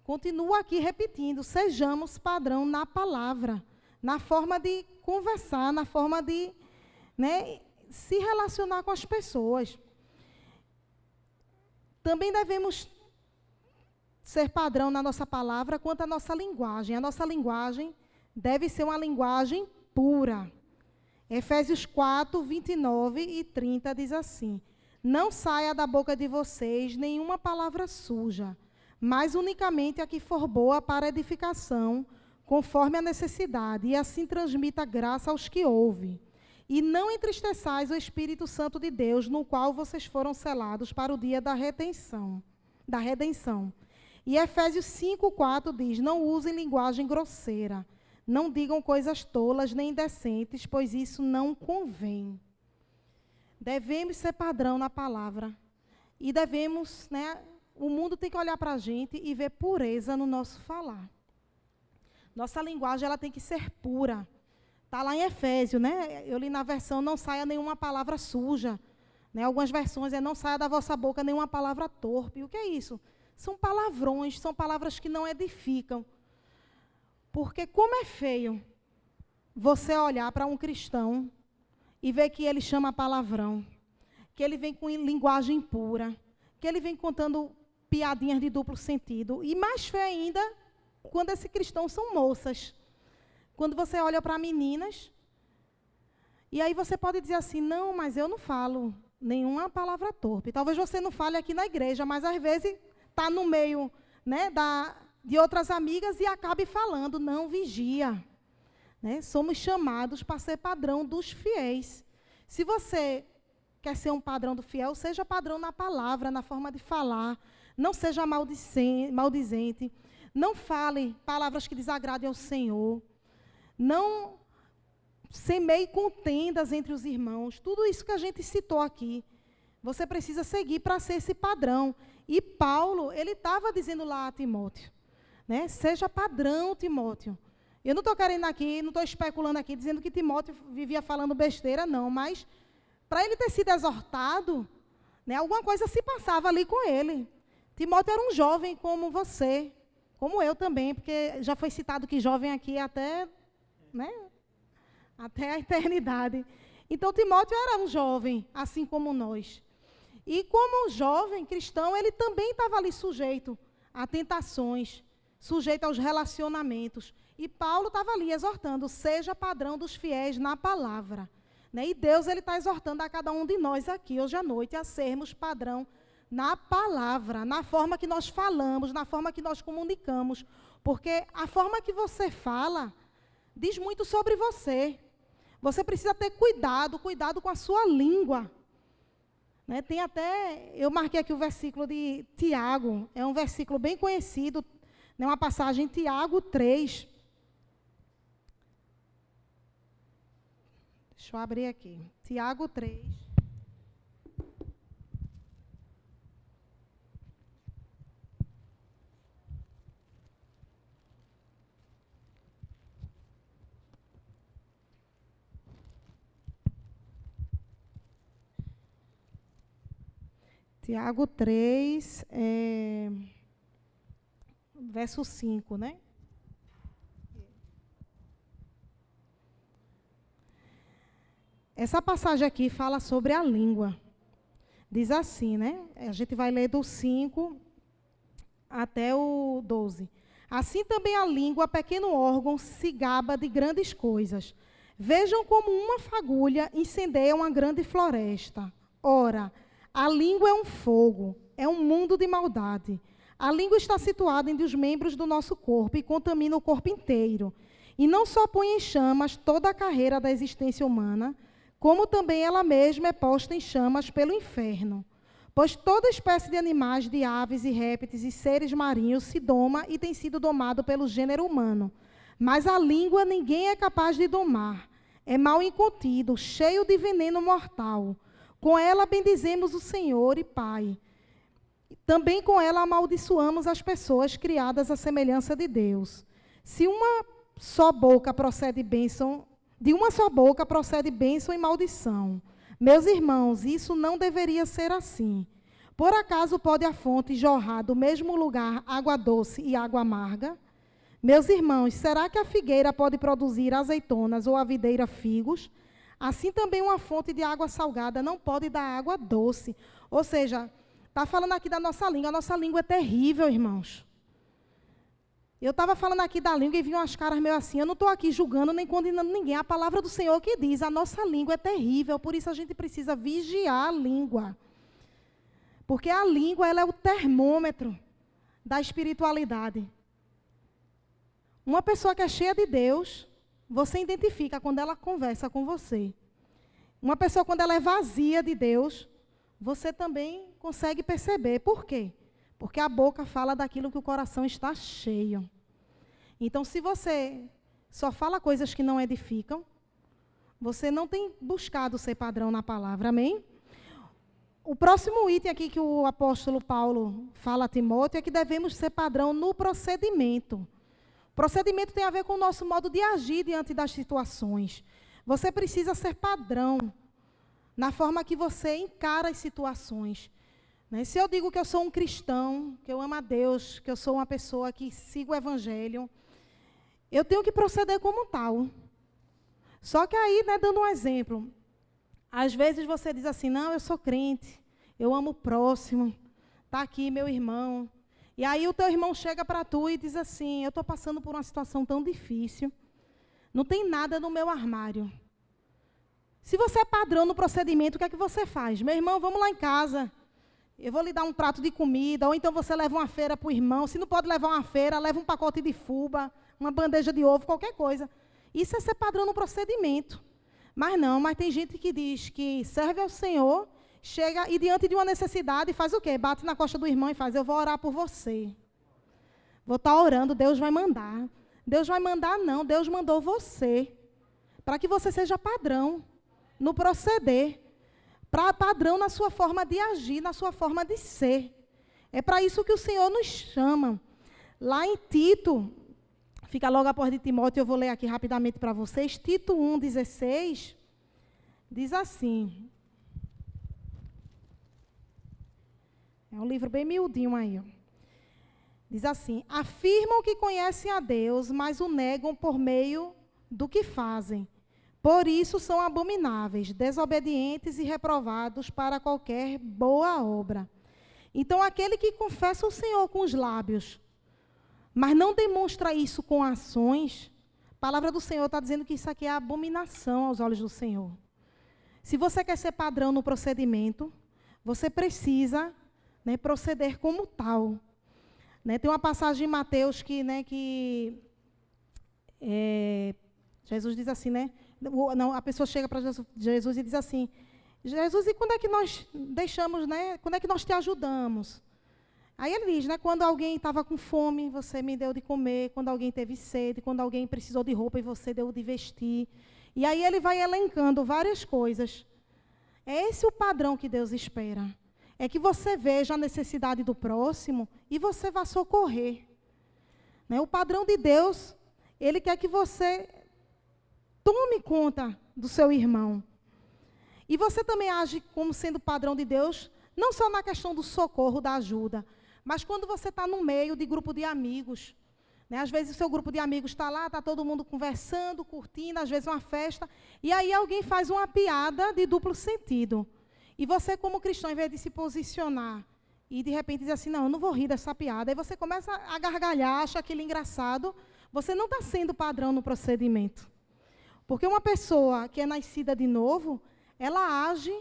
Continuo aqui repetindo, sejamos padrão na palavra, na forma de conversar, na forma de, né, se relacionar com as pessoas. Também devemos ser padrão na nossa palavra quanto à nossa linguagem. A nossa linguagem deve ser uma linguagem pura. Efésios 4, 29 e 30 diz assim, não saia da boca de vocês nenhuma palavra suja, mas unicamente a que for boa para edificação, conforme a necessidade, e assim transmita graça aos que ouvem. E não entristeçais o Espírito Santo de Deus, no qual vocês foram selados para o dia da redenção. E Efésios 5:4 diz, não usem linguagem grosseira, não digam coisas tolas nem indecentes, pois isso não convém. Devemos ser padrão na palavra. E devemos, né, o mundo tem que olhar para a gente e ver pureza no nosso falar. Nossa linguagem, ela tem que ser pura. Está lá em Efésios, né? Eu li na versão, não saia nenhuma palavra suja. Né? Algumas versões não saia da vossa boca nenhuma palavra torpe. O que é isso? São palavrões, são palavras que não edificam. Porque como é feio você olhar para um cristão e ver que ele chama palavrão, que ele vem com linguagem impura, que ele vem contando piadinhas de duplo sentido. E mais feio ainda, quando esses cristãos são moças. Quando você olha para meninas, e aí você pode dizer assim, não, mas eu não falo nenhuma palavra torpe. Talvez você não fale aqui na igreja, mas às vezes está no meio, né, de outras amigas e acabe falando, não vigia. Né? Somos chamados para ser padrão dos fiéis. Se você quer ser um padrão do fiel, seja padrão na palavra, na forma de falar. Não seja maldizente. Não fale palavras que desagradem ao Senhor. Não semeie contendas entre os irmãos. Tudo isso que a gente citou aqui, você precisa seguir para ser esse padrão. E Paulo, ele estava dizendo lá a Timóteo, né? Seja padrão, Timóteo. Eu não estou querendo aqui, não estou especulando aqui, dizendo que Timóteo vivia falando besteira, não. Mas, para ele ter sido exortado, né, alguma coisa se passava ali com ele. Timóteo era um jovem como você, como eu também, porque já foi citado que jovem aqui até, né, até a eternidade. Então, Timóteo era um jovem, assim como nós. E como jovem cristão, ele também estava ali sujeito a tentações, sujeito aos relacionamentos. E Paulo estava ali exortando, seja padrão dos fiéis na palavra. Né? E Deus está exortando a cada um de nós aqui, hoje à noite, a sermos padrão na palavra, na forma que nós falamos, na forma que nós comunicamos. Porque a forma que você fala diz muito sobre você. Você precisa ter cuidado com a sua língua. Né? Tem até, eu marquei aqui o versículo de Tiago, é um versículo bem conhecido, né? Uma passagem em Tiago 3. Deixa eu abrir aqui. Tiago 3. Tiago 3, verso 5, né? Essa passagem aqui fala sobre a língua. Diz assim, né? A gente vai ler do 5 até o 12. Assim também a língua, pequeno órgão, se gaba de grandes coisas. Vejam como uma fagulha incendeia uma grande floresta. Ora, a língua é um fogo, é um mundo de maldade. A língua está situada entre os membros do nosso corpo e contamina o corpo inteiro. E não só põe em chamas toda a carreira da existência humana, como também ela mesma é posta em chamas pelo inferno. Pois toda espécie de animais, de aves e répteis e seres marinhos se doma e tem sido domado pelo gênero humano. Mas a língua ninguém é capaz de domar. É mal incontido, cheio de veneno mortal. Com ela bendizemos o Senhor e Pai. Também com ela amaldiçoamos as pessoas criadas à semelhança de Deus. Se uma só boca procede bênção, de uma só boca procede bênção e maldição. Meus irmãos, isso não deveria ser assim. Por acaso pode a fonte jorrar do mesmo lugar água doce e água amarga? Meus irmãos, será que a figueira pode produzir azeitonas ou a videira figos? Assim também uma fonte de água salgada não pode dar água doce. Ou seja, está falando aqui da nossa língua. A nossa língua é terrível, irmãos. Eu estava falando aqui da língua e vi umas caras meio assim. Eu não estou aqui julgando nem condenando ninguém. A palavra do Senhor que diz, a nossa língua é terrível. Por isso a gente precisa vigiar a língua. Porque a língua, ela é o termômetro da espiritualidade. Uma pessoa que é cheia de Deus, você identifica quando ela conversa com você. Uma pessoa, quando ela é vazia de Deus, você também consegue perceber. Por quê? Porque a boca fala daquilo que o coração está cheio. Então, se você só fala coisas que não edificam, você não tem buscado ser padrão na palavra, amém? O próximo item aqui que o apóstolo Paulo fala a Timóteo é que devemos ser padrão no procedimento. Procedimento tem a ver com o nosso modo de agir diante das situações. Você precisa ser padrão na forma que você encara as situações. Né? Se eu digo que eu sou um cristão, que eu amo a Deus, que eu sou uma pessoa que sigo o Evangelho, eu tenho que proceder como tal. Só que aí, né, dando um exemplo, às vezes você diz assim, não, eu sou crente, eu amo o próximo, está aqui meu irmão. E aí o teu irmão chega para tu e diz assim, eu estou passando por uma situação tão difícil, não tem nada no meu armário. Se você é padrão no procedimento, o que é que você faz? Meu irmão, vamos lá em casa, eu vou lhe dar um prato de comida, ou então você leva uma feira para o irmão. Se não pode levar uma feira, leva um pacote de fubá, uma bandeja de ovo, qualquer coisa. Isso é ser padrão no procedimento. Mas tem gente que diz que serve ao Senhor, chega e diante de uma necessidade faz o quê? Bate na costa do irmão e faz, eu vou orar por você. Vou estar orando, Deus vai mandar. Deus vai mandar não, Deus mandou você. Para que você seja padrão no proceder. Padrão na sua forma de agir, na sua forma de ser. É para isso que o Senhor nos chama. Lá em Tito, fica logo após de Timóteo, eu vou ler aqui rapidamente para vocês. Tito 1,16, diz assim. É um livro bem miudinho aí. Ó. Diz assim, afirmam que conhecem a Deus, mas o negam por meio do que fazem. Por isso são abomináveis, desobedientes e reprovados para qualquer boa obra. Então, aquele que confessa o Senhor com os lábios, mas não demonstra isso com ações, a palavra do Senhor está dizendo que isso aqui é abominação aos olhos do Senhor. Se você quer ser padrão no procedimento, você precisa, né, proceder como tal. Né, tem uma passagem em Mateus que Jesus diz assim, né? Não, a pessoa chega para Jesus e diz assim, Jesus, e quando é que nós deixamos, né? Quando é que nós te ajudamos? Aí ele diz, né? Quando alguém estava com fome, você me deu de comer. Quando alguém teve sede, quando alguém precisou de roupa e você deu de vestir. E aí ele vai elencando várias coisas. É esse o padrão que Deus espera. É que você veja a necessidade do próximo e você vá socorrer. Né? O padrão de Deus, Ele quer que você tome conta do seu irmão. E você também age como sendo padrão de Deus, não só na questão do socorro, da ajuda, mas quando você está no meio de grupo de amigos. Né? Às vezes o seu grupo de amigos está lá, está todo mundo conversando, curtindo, às vezes uma festa, e aí alguém faz uma piada de duplo sentido. E você, como cristão, em vez de se posicionar e de repente dizer assim, não, eu não vou rir dessa piada, aí você começa a gargalhar, acha aquilo engraçado, você não está sendo padrão no procedimento. Porque uma pessoa que é nascida de novo, ela age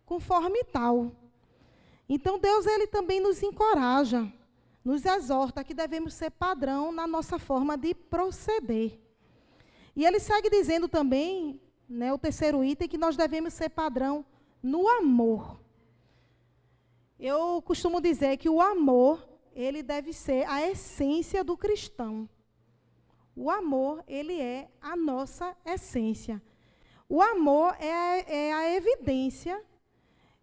conforme tal. Então, Deus, Ele também nos encoraja, nos exorta que devemos ser padrão na nossa forma de proceder. E Ele segue dizendo também, né, o terceiro item, que nós devemos ser padrão no amor. Eu costumo dizer que o amor, ele deve ser a essência do cristão. O amor, ele é a nossa essência. O amor é a evidência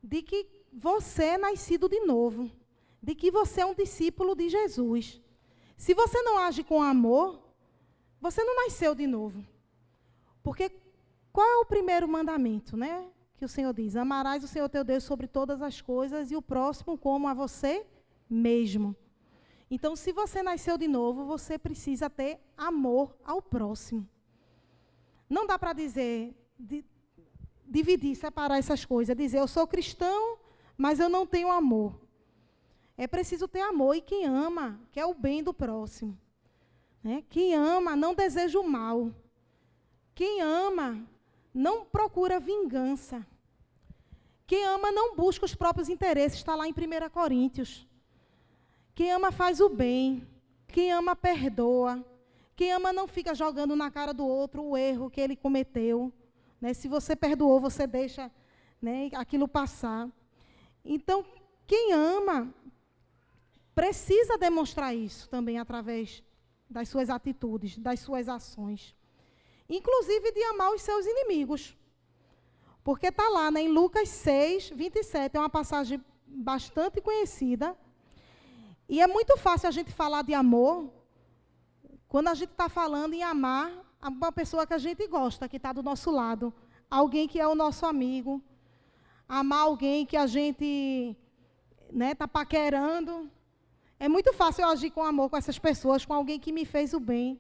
de que você é nascido de novo, de que você é um discípulo de Jesus. Se você não age com amor, você não nasceu de novo. Porque qual é o primeiro mandamento, né? Que o Senhor diz, amarás o Senhor teu Deus sobre todas as coisas e o próximo como a você mesmo. Então, se você nasceu de novo, você precisa ter amor ao próximo. Não dá para dizer, dividir, separar essas coisas, dizer, eu sou cristão, mas eu não tenho amor. É preciso ter amor, e quem ama quer o bem do próximo. Né? Quem ama não deseja o mal. Quem ama não procura vingança. Quem ama não busca os próprios interesses, está lá em 1 Coríntios. Quem ama faz o bem. Quem ama perdoa. Quem ama não fica jogando na cara do outro o erro que ele cometeu. Né? Se você perdoou, você deixa, né, aquilo passar. Então, quem ama precisa demonstrar isso também através das suas atitudes, das suas ações. Inclusive de amar os seus inimigos. Porque está lá, né, em Lucas 6, 27, é uma passagem bastante conhecida. E é muito fácil a gente falar de amor quando a gente está falando em amar uma pessoa que a gente gosta, que está do nosso lado. Alguém que é o nosso amigo. Amar alguém que a gente está paquerando. É muito fácil eu agir com amor com essas pessoas, com alguém que me fez o bem.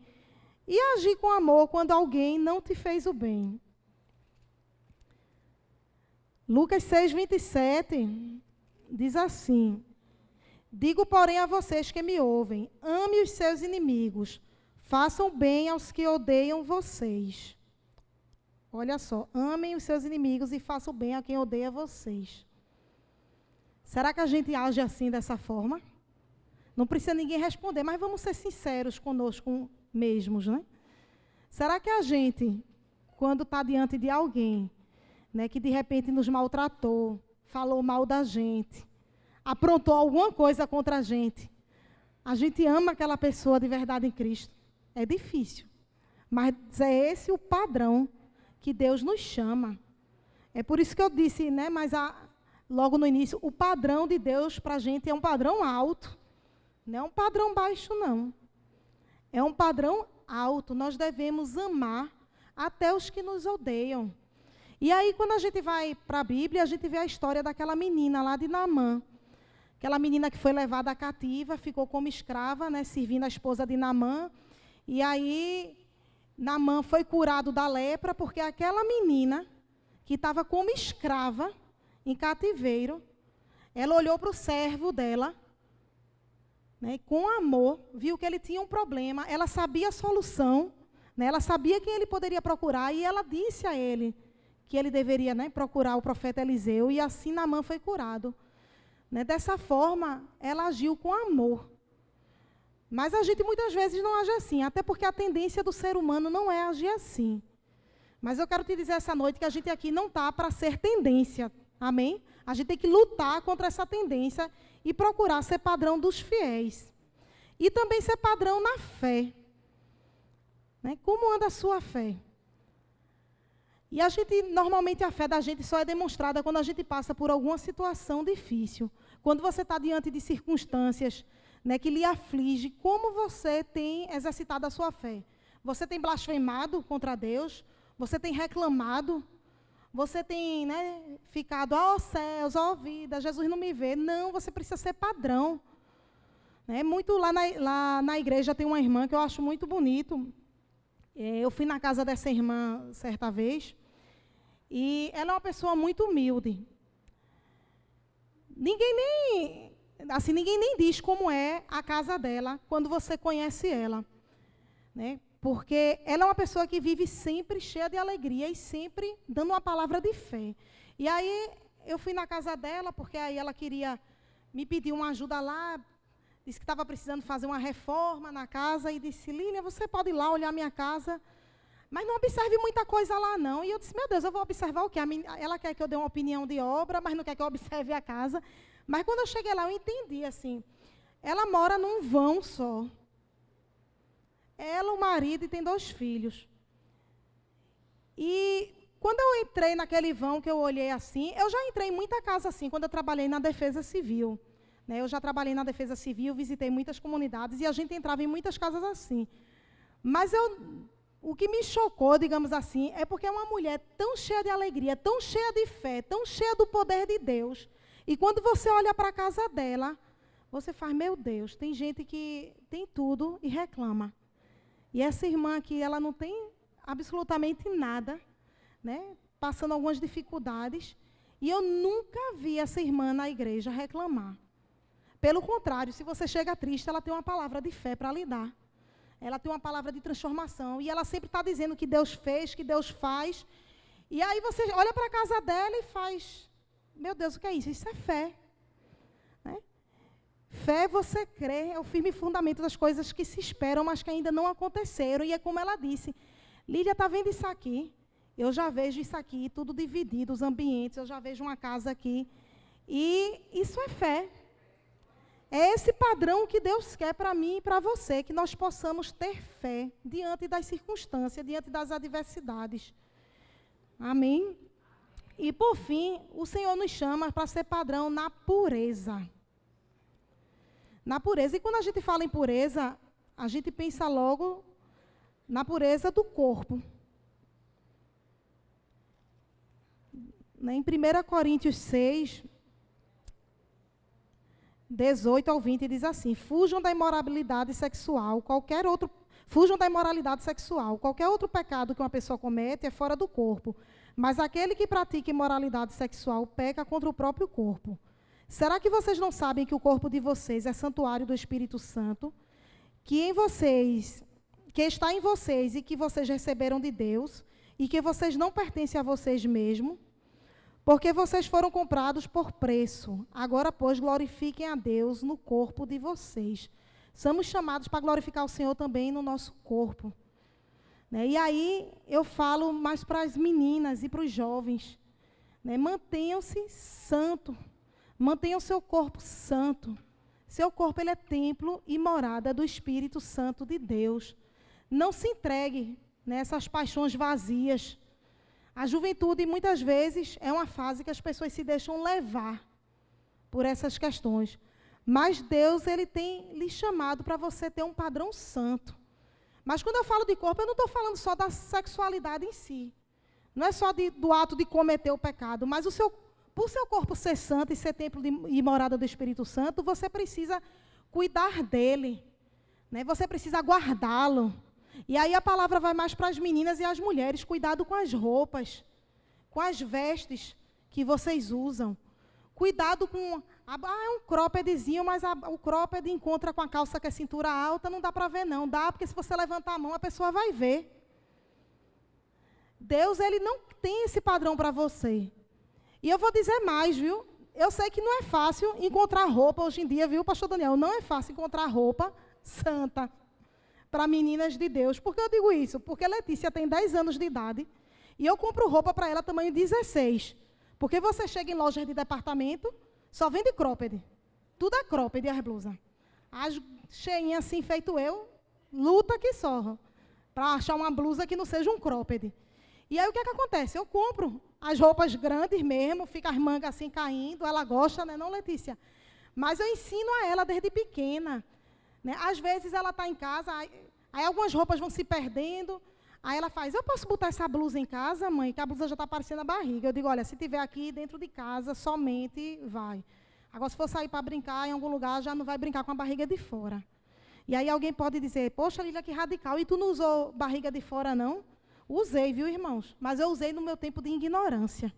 E agir com amor quando alguém não te fez o bem. Lucas 6, 27 diz assim, digo, porém, a vocês que me ouvem, ame os seus inimigos, façam bem aos que odeiam vocês. Olha só, amem os seus inimigos e façam bem a quem odeia vocês. Será que a gente age assim, dessa forma? Não precisa ninguém responder, mas vamos ser sinceros conosco mesmos, né? Será que a gente, quando está diante de alguém, né, que de repente nos maltratou, falou mal da gente, aprontou alguma coisa contra a gente ama aquela pessoa de verdade em Cristo? É difícil, mas é esse o padrão que Deus nos chama. É por isso que eu disse, né, logo no início, o padrão de Deus para a gente é um padrão alto, não é um padrão baixo, não. É um padrão alto. Nós devemos amar até os que nos odeiam. E aí, quando a gente vai para a Bíblia, a gente vê a história daquela menina lá de Naamã. Aquela menina que foi levada cativa, ficou como escrava, né, servindo a esposa de Naamã. E aí, Naamã foi curado da lepra, porque aquela menina, que estava como escrava, em cativeiro, ela olhou para o servo dela, né, com amor, viu que ele tinha um problema, ela sabia a solução, né, ela sabia quem ele poderia procurar, e ela disse a ele que ele deveria, né, procurar o profeta Eliseu, e assim Naamã foi curado. Né, dessa forma, ela agiu com amor. Mas a gente muitas vezes não age assim, até porque a tendência do ser humano não é agir assim. Mas eu quero te dizer essa noite que a gente aqui não está para ser tendência, amém? A gente tem que lutar contra essa tendência e procurar ser padrão dos fiéis. E também ser padrão na fé. Né? Como anda a sua fé? E normalmente a fé da gente só é demonstrada quando a gente passa por alguma situação difícil. Quando você está diante de circunstâncias, né, que lhe aflige, como você tem exercitado a sua fé? Você tem blasfemado contra Deus? Você tem reclamado? Você tem, né, ficado, ó céus, ó vida, Jesus não me vê. Não, você precisa ser padrão. Né? Muito lá na igreja tem uma irmã que eu acho muito bonito. Eu fui na casa dessa irmã certa vez, e ela é uma pessoa muito humilde. Ninguém nem diz como é a casa dela quando você conhece ela. Né? Porque ela é uma pessoa que vive sempre cheia de alegria e sempre dando uma palavra de fé. E aí eu fui na casa dela, porque aí ela queria me pedir uma ajuda lá, disse que estava precisando fazer uma reforma na casa, e disse, Lília, você pode ir lá olhar a minha casa, mas não observe muita coisa lá, não. E eu disse, meu Deus, eu vou observar o quê? Ela quer que eu dê uma opinião de obra, mas não quer que eu observe a casa. Mas quando eu cheguei lá, eu entendi, assim, ela mora num vão só. Ela, o marido, e tem 2 filhos. E quando eu entrei naquele vão, que eu olhei assim, eu já entrei em muita casa assim, quando eu trabalhei na Defesa Civil. Né, eu já trabalhei na Defesa Civil, visitei muitas comunidades, e a gente entrava em muitas casas assim. Mas o que me chocou, digamos assim, é porque é uma mulher tão cheia de alegria, tão cheia de fé, tão cheia do poder de Deus. E quando você olha para a casa dela, você faz, meu Deus, tem gente que tem tudo e reclama. E essa irmã aqui, ela não tem absolutamente nada, né, passando algumas dificuldades, e eu nunca vi essa irmã na igreja reclamar. Pelo contrário, se você chega triste, ela tem uma palavra de fé para lhe dar. Ela tem uma palavra de transformação, e ela sempre está dizendo que Deus fez, que Deus faz. E aí você olha para a casa dela e faz, meu Deus, o que é isso? Isso é fé. Né? Fé, você crê, é o firme fundamento das coisas que se esperam, mas que ainda não aconteceram. E é como ela disse, Lília, está vendo isso aqui? Eu já vejo isso aqui, tudo dividido, os ambientes, eu já vejo uma casa aqui. E isso é fé. É esse padrão que Deus quer para mim e para você, que nós possamos ter fé diante das circunstâncias, diante das adversidades. Amém? E, por fim, o Senhor nos chama para ser padrão na pureza. Na pureza. E quando a gente fala em pureza, a gente pensa logo na pureza do corpo. Em 1 Coríntios 6, 18 ao 20, diz assim, fujam da imoralidade sexual, fujam da imoralidade sexual. Qualquer outro pecado que uma pessoa comete é fora do corpo, mas aquele que pratica imoralidade sexual peca contra o próprio corpo. Será que vocês não sabem que o corpo de vocês é santuário do Espírito Santo, que está em vocês e que vocês receberam de Deus, e que vocês não pertencem a vocês mesmos? Porque vocês foram comprados por preço. Agora, pois, glorifiquem a Deus no corpo de vocês. Somos chamados para glorificar o Senhor também no nosso corpo. Né? E aí, eu falo mais para as meninas e para os jovens. Né? Mantenham-se santos. Mantenham seu corpo santo. Seu corpo ele é templo e morada do Espírito Santo de Deus. Não se entregue nessas paixões vazias. A juventude, muitas vezes, é uma fase que as pessoas se deixam levar por essas questões. Mas Deus, Ele tem lhe chamado para você ter um padrão santo. Mas quando eu falo de corpo, eu não estou falando só da sexualidade em si. Não é só do ato de cometer o pecado, mas por seu corpo ser santo e ser templo e morada do Espírito Santo, você precisa cuidar dele. Né? Você precisa guardá-lo. E aí a palavra vai mais para as meninas e as mulheres. Cuidado com as roupas, com as vestes que vocês usam. Cuidado com... é um croppedzinho, mas o cropped encontra com a calça que é cintura alta, não dá para ver não. Dá, porque se você levantar a mão, a pessoa vai ver. Deus, Ele não tem esse padrão para você. E eu vou dizer mais, viu? Eu sei que não é fácil encontrar roupa hoje em dia, viu, pastor Daniel? Não é fácil encontrar roupa santa para meninas de Deus. Por que eu digo isso? Porque Letícia tem 10 anos de idade e eu compro roupa para ela tamanho 16. Porque você chega em lojas de departamento, só vende cropped. Tudo é cropped, as blusas. As cheinhas assim, feito eu, luta que só, para achar uma blusa que não seja um cropped. E aí o que é que acontece? Eu compro as roupas grandes mesmo, fica as mangas assim caindo, ela gosta, né, não, Letícia? Mas eu ensino a ela desde pequena. Né? Às vezes ela está em casa, aí algumas roupas vão se perdendo, aí ela faz, eu posso botar essa blusa em casa, mãe, que a blusa já está parecendo a barriga. Eu digo, olha, se tiver aqui dentro de casa, somente vai. Agora, se for sair para brincar em algum lugar, já não vai brincar com a barriga de fora. E aí alguém pode dizer, poxa, Lília, que radical, e tu não usou barriga de fora, não? Usei, viu, irmãos? Mas eu usei no meu tempo de ignorância.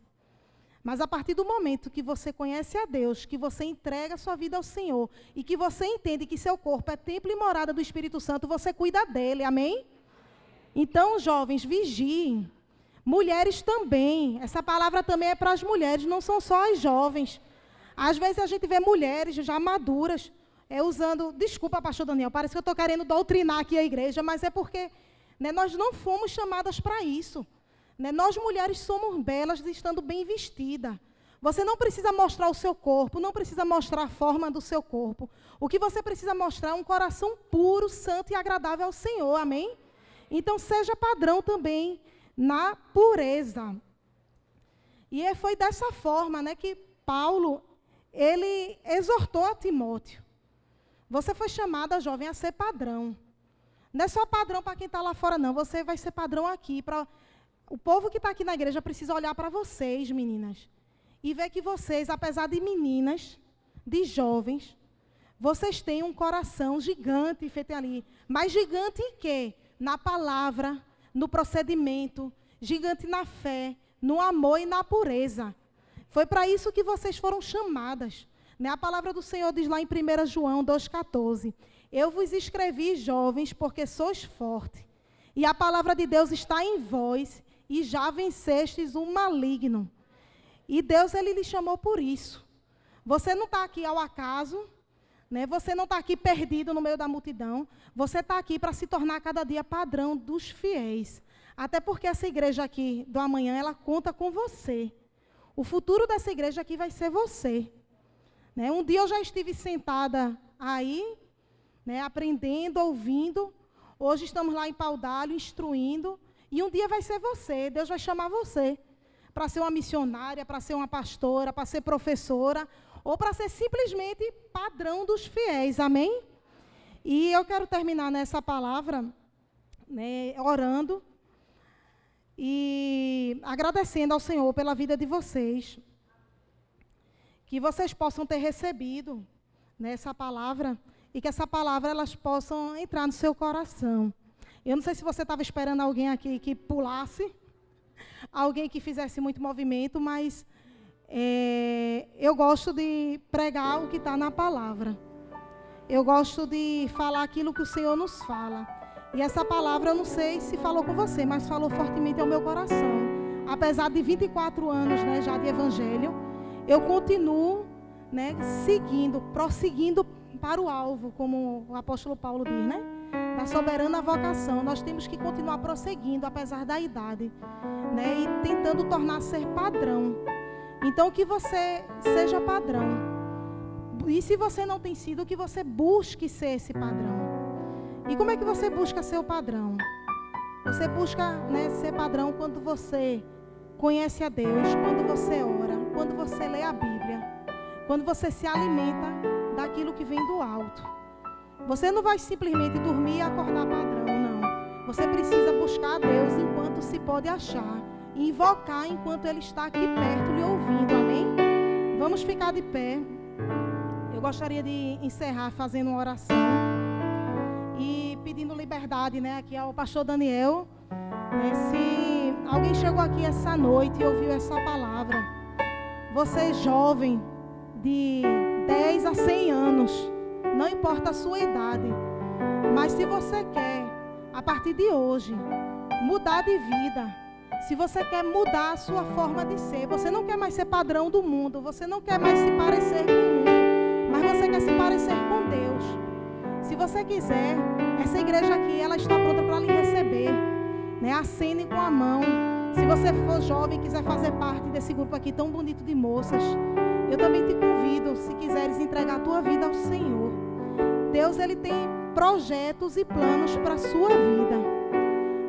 Mas a partir do momento que você conhece a Deus, que você entrega a sua vida ao Senhor, e que você entende que seu corpo é templo e morada do Espírito Santo, você cuida dele, amém? Então, jovens, vigiem. Mulheres também. Essa palavra também é para as mulheres, não são só as jovens. Às vezes a gente vê mulheres já maduras, usando... Desculpa, pastor Daniel, parece que eu estou querendo doutrinar aqui a igreja, mas é porque... Né, nós não fomos chamadas para isso. Né, nós, mulheres, somos belas estando bem vestidas. Você não precisa mostrar o seu corpo, não precisa mostrar a forma do seu corpo. O que você precisa mostrar é um coração puro, santo e agradável ao Senhor, amém? Então, seja padrão também na pureza. E foi dessa forma, né, que Paulo, ele exortou a Timóteo. Você foi chamada, jovem, a ser padrão. Não é só padrão para quem está lá fora, não. Você vai ser padrão aqui. O povo que está aqui na igreja precisa olhar para vocês, meninas. E ver que vocês, apesar de meninas, de jovens, vocês têm um coração gigante feito ali. Mas gigante em quê? Na palavra, no procedimento, gigante na fé, no amor e na pureza. Foi para isso que vocês foram chamadas. Né? A palavra do Senhor diz lá em 1 João 2,14. Eu vos escrevi, jovens, porque sois fortes, e a palavra de Deus está em vós, e já vencestes o maligno. E Deus, Ele lhe chamou por isso. Você não está aqui ao acaso, né? Você não está aqui perdido no meio da multidão, você está aqui para se tornar cada dia padrão dos fiéis. Até porque essa igreja aqui do amanhã, ela conta com você. O futuro dessa igreja aqui vai ser você. Né? Um dia eu já estive sentada aí, né, aprendendo, ouvindo. Hoje estamos lá em Paudalho, instruindo. E um dia vai ser você. Deus vai chamar você para ser uma missionária, para ser uma pastora, para ser professora, ou para ser simplesmente padrão dos fiéis. Amém? E eu quero terminar nessa palavra, né, orando e agradecendo ao Senhor pela vida de vocês. Que vocês possam ter recebido nessa palavra, e que essa palavra elas possam entrar no seu coração. Eu não sei se você estava esperando alguém aqui que pulasse, alguém que fizesse muito movimento, mas eu gosto de pregar o que está na palavra. Eu gosto de falar aquilo que o Senhor nos fala. E essa palavra, eu não sei se falou com você, mas falou fortemente ao meu coração. apesar de 24 anos, né, já de evangelho, eu continuo, né, prosseguindo para o alvo, como o apóstolo Paulo diz, né? Da soberana vocação. Nós temos que continuar prosseguindo, apesar da idade, né? E tentando tornar-se padrão. Então, que você seja padrão. E se você não tem sido, que você busque ser esse padrão. E como é que você busca ser o padrão? Você busca, né, ser padrão quando você conhece a Deus, quando você ora, quando você lê a Bíblia, quando você se alimenta daquilo que vem do alto. Você não vai simplesmente dormir e acordar padrão, não. Você precisa buscar a Deus enquanto se pode achar e invocar enquanto Ele está aqui perto lhe ouvindo, amém? Vamos ficar de pé. Eu gostaria de encerrar fazendo uma oração e pedindo liberdade, né, aqui ao pastor Daniel, né, se alguém chegou aqui essa noite e ouviu essa palavra, você jovem de 10 a 100 anos, não importa a sua idade, mas se você quer, a partir de hoje, mudar de vida, se você quer mudar a sua forma de ser, você não quer mais ser padrão do mundo, você não quer mais se parecer com o mundo, mas você quer se parecer com Deus. Se você quiser, essa igreja aqui, ela está pronta para lhe receber, né? Acene com a mão. Se você for jovem e quiser fazer parte desse grupo aqui tão bonito de moças, eu também te convido, se quiseres entregar a tua vida ao Senhor. Deus, Ele tem projetos e planos para a sua vida,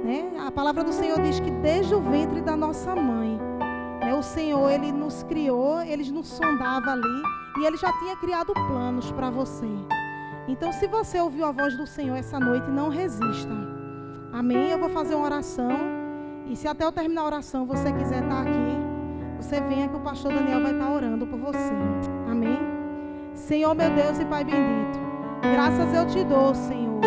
né? A palavra do Senhor diz que desde o ventre da nossa mãe, né, o Senhor, Ele nos criou, Ele nos sondava ali e Ele já tinha criado planos para você. Então, se você ouviu a voz do Senhor essa noite, não resista. Amém? Eu vou fazer uma oração. E se até eu terminar a oração você quiser estar aqui, você venha que o pastor Daniel vai estar orando por você. Amém? Senhor, meu Deus e Pai bendito, graças eu te dou, Senhor,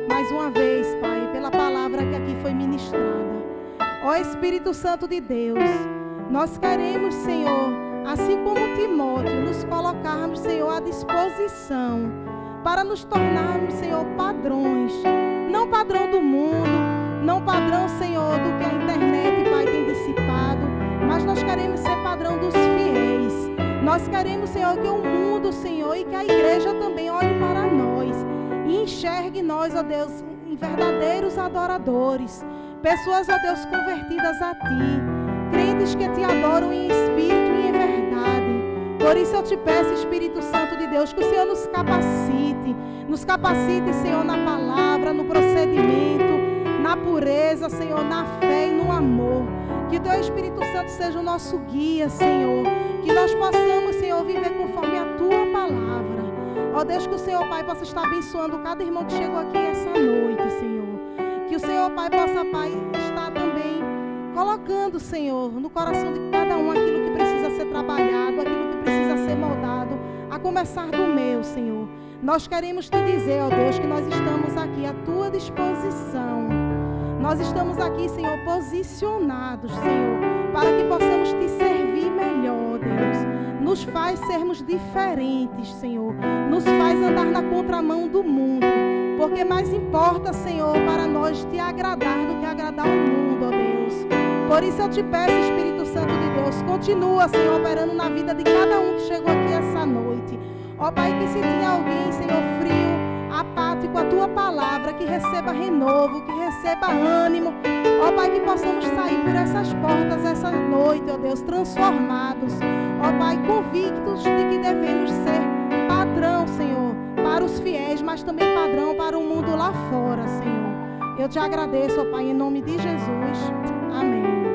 mais uma vez, Pai, pela palavra que aqui foi ministrada. Ó Espírito Santo de Deus, nós queremos, Senhor, assim como Timóteo, nos colocarmos, Senhor, à disposição para nos tornarmos, Senhor, padrões. Não padrão do mundo, não padrão, Senhor, do que a internet, Pai, tem dissipado, mas nós queremos ser padrão dos fiéis. Nós queremos, Senhor, que o mundo, Senhor, e que a igreja também olhe para nós e enxergue nós, ó Deus, em verdadeiros adoradores. Pessoas, ó Deus, convertidas a Ti, crentes que Te adoram em espírito e em verdade. Por isso eu te peço, Espírito Santo de Deus, que o Senhor nos capacite, Senhor, na palavra, no procedimento, na pureza, Senhor, na fé e no amor. Que o Teu Espírito Santo seja o nosso guia, Senhor, que nós possamos, Senhor, viver conforme a Tua palavra. Ó Deus, que o Senhor, Pai, possa estar abençoando cada irmão que chegou aqui essa noite, Senhor. Que o Senhor, Pai, possa, Pai, estar também colocando, Senhor, no coração de cada um aquilo que precisa ser trabalhado, aquilo que precisa ser moldado, a começar do meu, Senhor. Nós queremos Te dizer, ó Deus, que nós estamos aqui à Tua disposição. Nós estamos aqui, Senhor, posicionados, Senhor, para que possamos Te servir melhor, Deus. Nos faz sermos diferentes, Senhor. Nos faz andar na contramão do mundo. Porque mais importa, Senhor, para nós Te agradar do que agradar o mundo, ó Deus. Por isso eu Te peço, Espírito Santo de Deus, continua, Senhor, operando na vida de cada um que chegou aqui essa noite. Ó Pai, que se tinha alguém, Senhor, frio, apático a Tua palavra, que receba renovo, que receba ânimo. Ó Pai, que possamos sair por essas portas essa noite, ó Deus, transformados. Ó Pai, convictos de que devemos ser padrão, Senhor, para os fiéis, mas também padrão para o mundo lá fora, Senhor. Eu Te agradeço, ó Pai, em nome de Jesus. Amém.